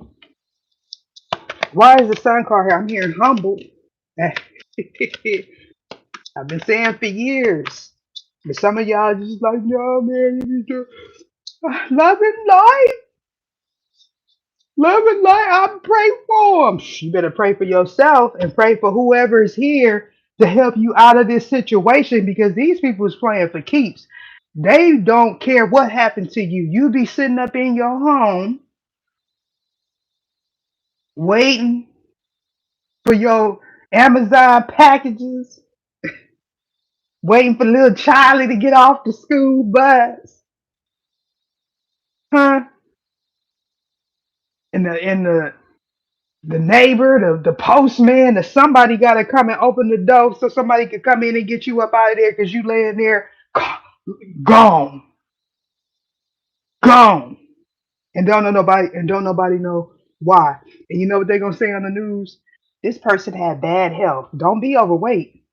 Why is the sun car here? I'm hearing humble. I've been saying for years. But some of y'all just like, no, man, you need to love and light. Love and light. I pray for them. You better pray for yourself and pray for whoever is here to help you out of this situation because these people is playing for keeps. They don't care what happened to you. You be sitting up in your home waiting for your Amazon packages, waiting for little Charlie to get off the school bus, huh? And the neighbor, the postman, or somebody got to come and open the door so somebody could come in and get you up out of there because you laying there gone, gone, and don't nobody know why. And you know what they're gonna say on the news? This person had bad health. Don't be overweight.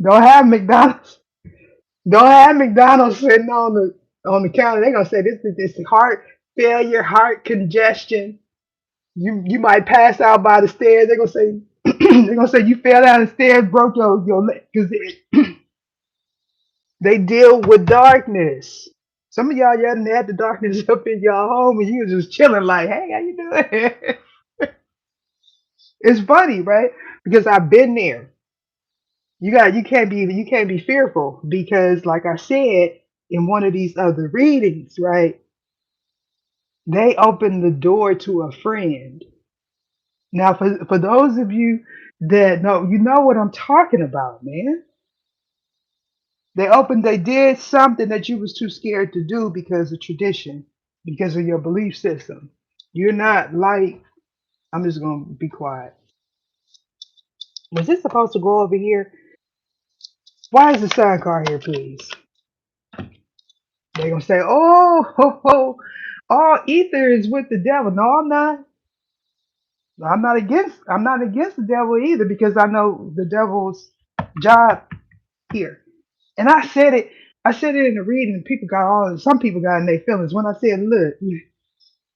Don't have McDonald's. Don't have McDonald's sitting on the counter. They're gonna say this heart failure, heart congestion. You might pass out by the stairs. They're gonna say they're gonna say you fell down the stairs, broke your leg because they deal with darkness. Some of y'all didn't have the darkness up in y'all home and you was just chilling like, hey, how you doing? It's funny, right? Because I've been there. You can't be fearful because like I said in one of these other readings, right? They opened the door to a friend. Now for those of you that know, you know what I'm talking about, man. They did something that you was too scared to do because of tradition, because of your belief system. You're not like, I'm just gonna be quiet. Was this supposed to go over here? Why is the sign car here, please? They're gonna say, oh, ho, ho, all ether is with the devil. No, I'm not. I'm not against the devil either because I know the devil's job here. And I said it in the reading, and some people got in their feelings when I said, look,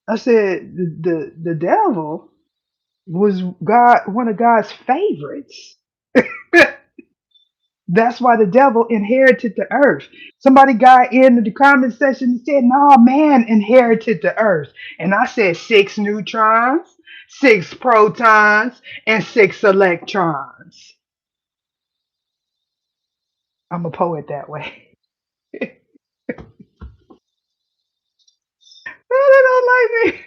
I said the devil was one of God's favorites. That's why the devil inherited the earth. Somebody got in the comment section and said, no, man inherited the earth. And I said 6 neutrons, 6 protons, and 6 electrons. I'm a poet that way. They don't like me.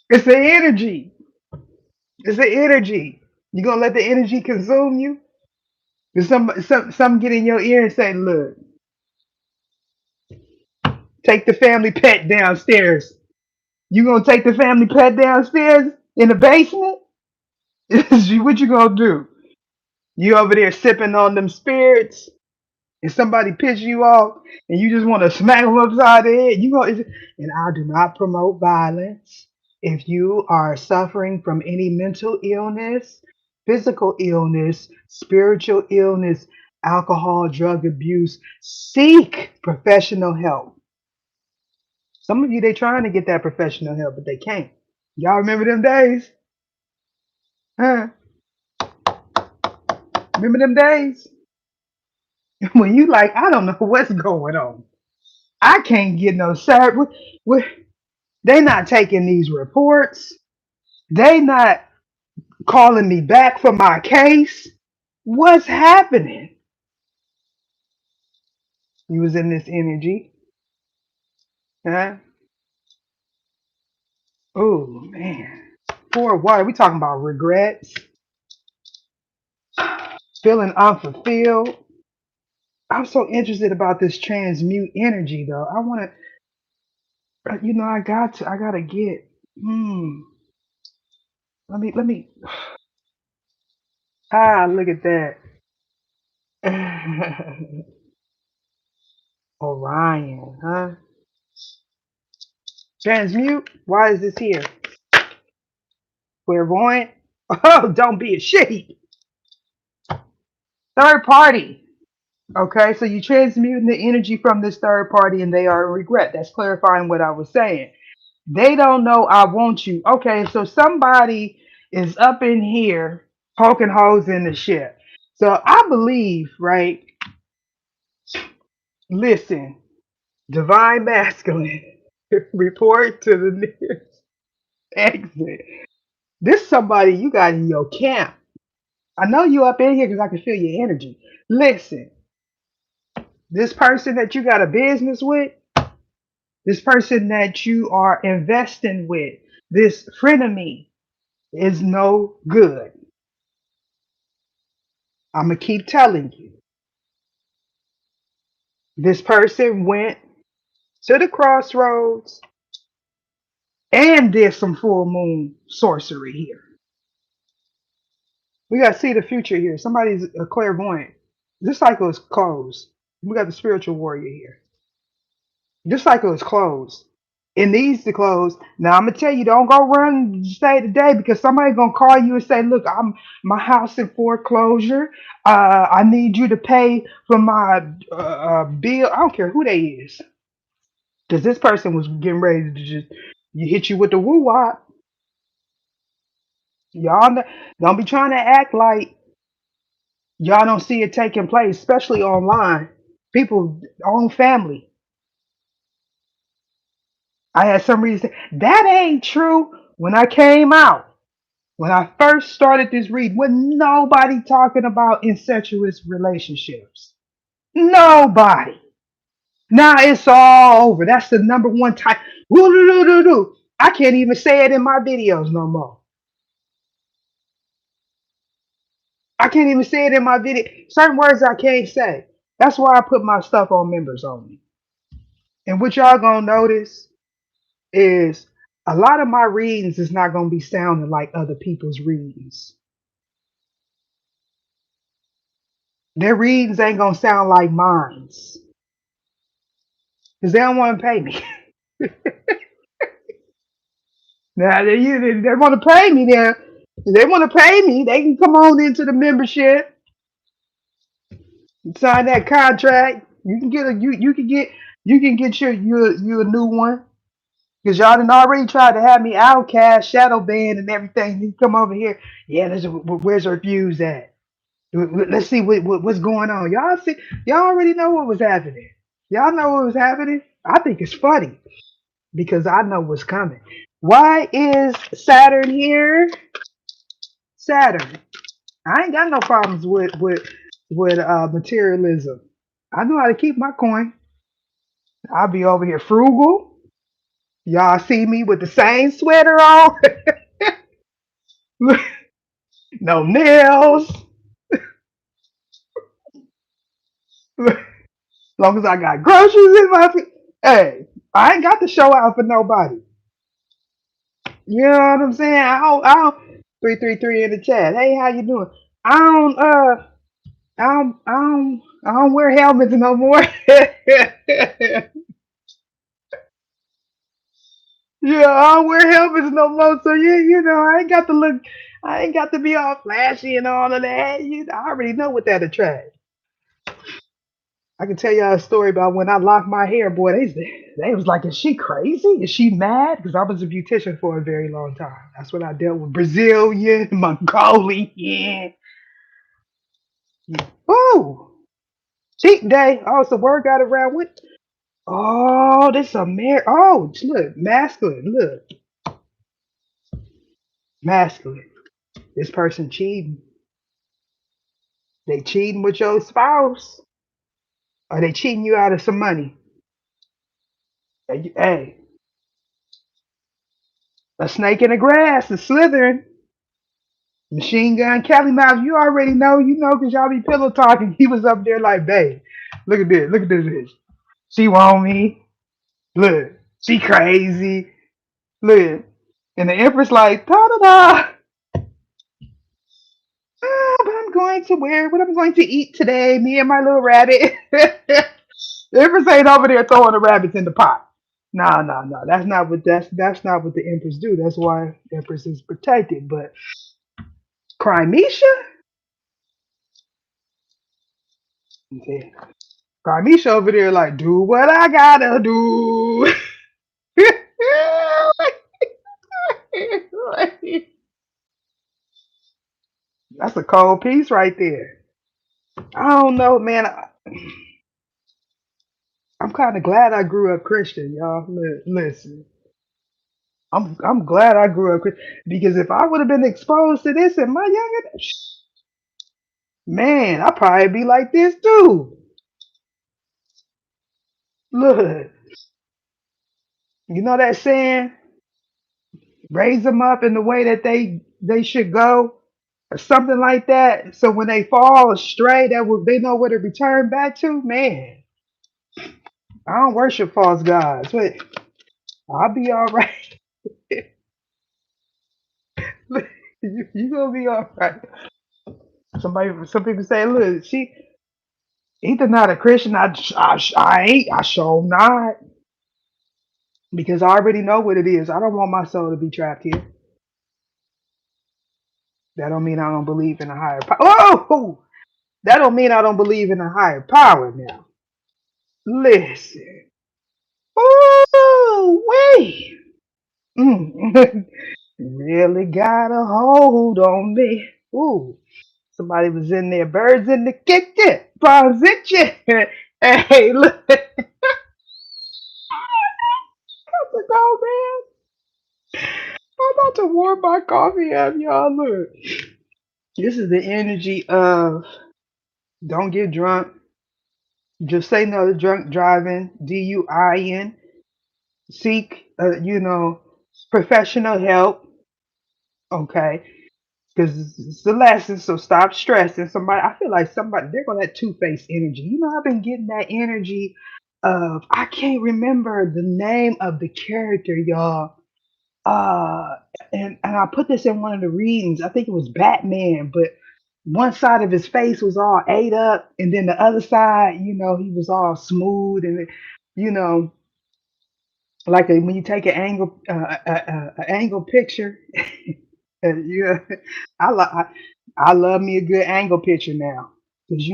It's the energy. It's the energy. You gonna let the energy consume you? Cause some get in your ear and say, look, take the family pet downstairs. You gonna take the family pet downstairs in the basement? What you gonna do? You over there sipping on them spirits, and somebody piss you off, and you just want to smack them upside the head. You go, and I do not promote violence. If you are suffering from any mental illness, physical illness, spiritual illness, alcohol, drug abuse, seek professional help. Some of you they trying to get that professional help, but they can't. Y'all remember them days? Huh? Remember them days when you like, I don't know what's going on. I can't get no service. They not taking these reports. They not calling me back for my case. What's happening? You was in this energy, huh? Oh man, poor water. We talking about regrets, feeling unfulfilled. I'm so interested about this transmute energy, though. I want to, I gotta get. Hmm. Let me. Ah, look at that. Orion, huh? Transmute. Why is this here? Clairvoyant. Oh, don't be a sheep. Third party. Okay, so you transmuting the energy from this third party and they are in regret. That's clarifying what I was saying. They don't know I want you. Okay, so somebody is up in here poking holes in the shit. So I believe, right? Listen, divine masculine, report to the nearest exit. This somebody you got in your camp. I know you up in here because I can feel your energy. Listen, this person that you got a business with, this person that you are investing with, this frenemy is no good. I'm going to keep telling you. This person went to the crossroads and did some full moon sorcery here. We got to see the future here. Somebody's a clairvoyant. This cycle is closed. We got the spiritual warrior here. This cycle is closed. It needs to close. Now I'm gonna tell you, don't go run stay today because somebody's gonna call you and say, "Look, I'm my house in foreclosure. I need you to pay for my bill." I don't care who they is, because this person was getting ready to just you hit you with the woo wop. Don't be trying to act like y'all don't see it taking place, especially online. People, own family. I had some reason that ain't true. When I came out, when I first started this read, wasn't nobody talking about incestuous relationships. Nobody. Now it's all over. That's the number one type. Woo-doo-doo-doo-doo. I can't even say it in my videos no more. I can't even say it in my video. Certain words I can't say. That's why I put my stuff on members only. And what y'all gonna notice is a lot of my readings is not gonna be sounding like other people's readings. Their readings ain't gonna sound like mine's because they don't want to pay me. Now they want to pay me. There, they want to pay me. They can come on into the membership, sign that contract. You can get a you can get you a new one because y'all done already tried to have me outcast, shadow banned, and everything. You come over here. Yeah, where's our views at? Let's see what's going on. Y'all see, y'all already know what was happening. Y'all know what was happening. I think it's funny because I know what's coming. Why is Saturn here? Saturn. I ain't got no problems with materialism. I know how to keep my coin. I'll be over here frugal. Y'all see me with the same sweater on, no nails. Long as I got groceries in my hey, I ain't got to show out for nobody. You know what I'm saying? I don't 333 in the chat. Hey, how you doing? I don't I don't wear helmets no more. Yeah, I don't wear helmets no more. So you know, I ain't got to be all flashy and all of that. I already know what that attracts. I can tell y'all a story about when I locked my hair, boy. They was like, is she crazy? Is she mad? Because I was a beautician for a very long time. That's when I dealt with Brazilian, Mongolian. Oh, cheat day. Oh, so word got around with. Oh, this a mare. Oh, look, masculine. Look, masculine. This person cheating. They cheating with your spouse. Or they cheating you out of some money. Hey, a snake in the grass is slithering. Machine Gun Kelly Miles, you already know, you know, because y'all be pillow talking. He was up there like, babe, look at this bitch. She want me. Look, she crazy. Look. And the Empress like, da da da. But I'm going to wear what I'm going to eat today, me and my little rabbit. The Empress ain't over there throwing the rabbits in the pot. No, no, no. That's not what the Empress do. That's why the Empress is protected. But Crimesha? Okay. Crimesha over there like, do what I gotta do. That's a cold piece right there. I don't know, man. I'm kind of glad I grew up Christian, y'all. Listen, I'm glad I grew up Christian because if I would have been exposed to this in my younger days, man, I'd probably be like this too. Look, you know that saying, raise them up in the way that they should go, or something like that. So when they fall astray, they know where to return back to. Man, I don't worship false gods, but I'll be all right. You gonna be all right. Some people say, look, she either not a Christian. I ain't. I sure not because I already know what it is. I don't want my soul to be trapped here. That don't mean I don't believe in a higher power. Oh, that don't mean I don't believe in a higher power. Now, listen. Oh, wait. Mm. Really got a hold on me. Ooh, somebody was in there. Birds in the kitchen. Bombs itching. Hey, look. Let's go, man. I'm about to warm my coffee up, y'all. Look. This is the energy of don't get drunk. Just say no to drunk driving. DUIN. Seek, professional help. Okay. Because it's the lesson, so stop stressing. I feel like they're gonna have two-faced energy. You know, I've been getting that energy of, I can't remember the name of the character, y'all. Uh, and I put this in one of the readings. I think it was Batman, but one side of his face was all ate up, and then the other side, he was all smooth, and you know, like when you take an angle picture. Yeah, I, lo- I I love me a good angle picture now because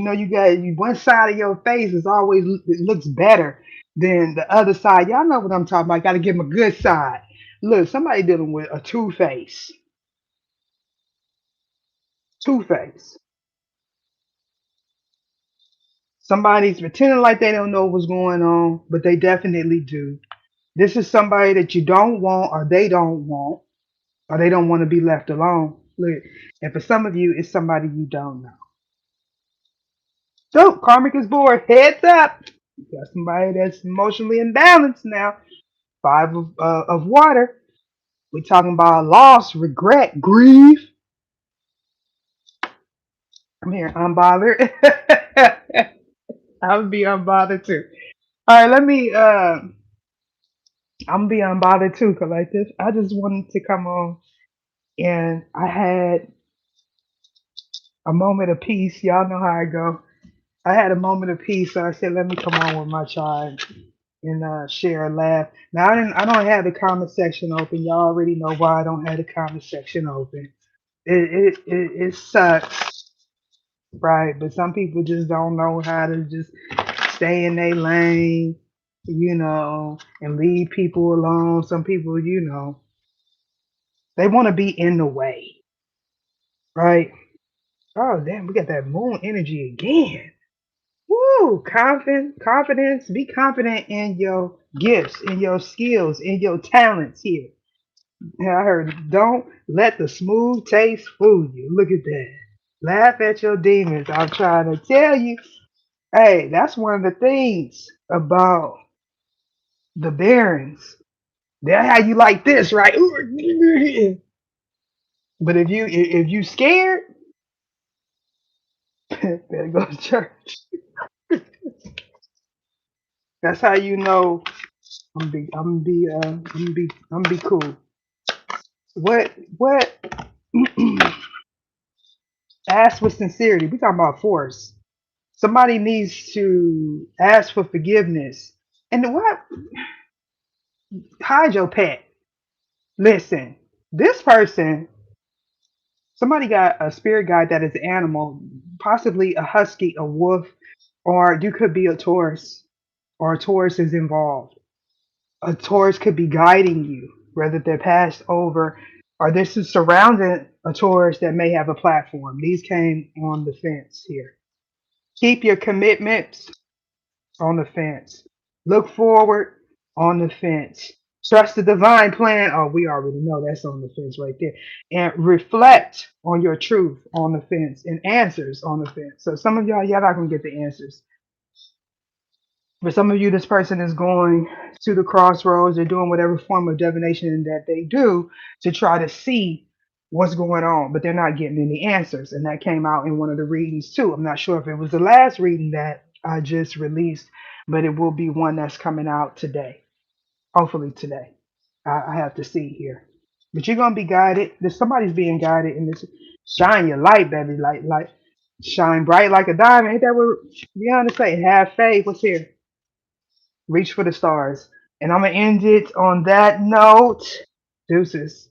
one side of your face is always it looks better than the other side. Y'all know what I'm talking about. Got to give them a good side. Look, somebody dealing with a two face. Somebody's pretending like they don't know what's going on, but they definitely do. This is somebody that you don't want, or they don't want, or they don't want to be left alone. Look, and for some of you, it's somebody you don't know. So, karmic is bored. Heads up. You got somebody that's emotionally imbalanced now. Five of water. We're talking about loss, regret, grief. Come here, unbothered. I'll be unbothered too. All right, let me. I'm be unbothered too, collective. I just wanted to come on, and I had a moment of peace. Y'all know how I go. I had a moment of peace, so I said, let me come on with my tribe and share a laugh. Now I don't have the comment section open. Y'all already know why I don't have the comment section open. It sucks, right? But some people just don't know how to just stay in their lane, and leave people alone. Some people, they want to be in the way, right? Oh damn, we got that moon energy again. Woo! Confidence. Be confident in your gifts, in your skills, in your talents here. Yeah, I heard. Don't let the smooth taste fool you. Look at that. Laugh at your demons. I'm trying to tell you. Hey, that's one of the things about the barons. They'll have you like this, right? But if you scared, better go to church. That's how you know I'm gonna be cool. What ask with sincerity. We talking about force. Somebody needs to ask for forgiveness. And what hide your pet. Listen, this person, somebody got a spirit guide that is an animal, possibly a husky, a wolf, or you could be a Taurus, or a Taurus is involved. A Taurus could be guiding you, whether they're passed over or this is surrounding a Taurus that may have a platform. These came on the fence here. Keep your commitments on the fence. Look forward on the fence. Trust the divine plan. Oh, we already know that's on the fence right there. And reflect on your truth on the fence and answers on the fence. So some of y'all not gonna get the answers. For some of you, this person is going to the crossroads. They're doing whatever form of divination that they do to try to see what's going on, but they're not getting any answers. And that came out in one of the readings too. I'm not sure if it was the last reading that I just released, but it will be one that's coming out today. Hopefully today. I have to see here. But you're gonna be guided. There's somebody's being guided in this. Shine your light, baby. Like shine bright like a diamond. Ain't that what Rihanna say? Have faith. What's here? Reach for the stars. And I'm gonna end it on that note. Deuces.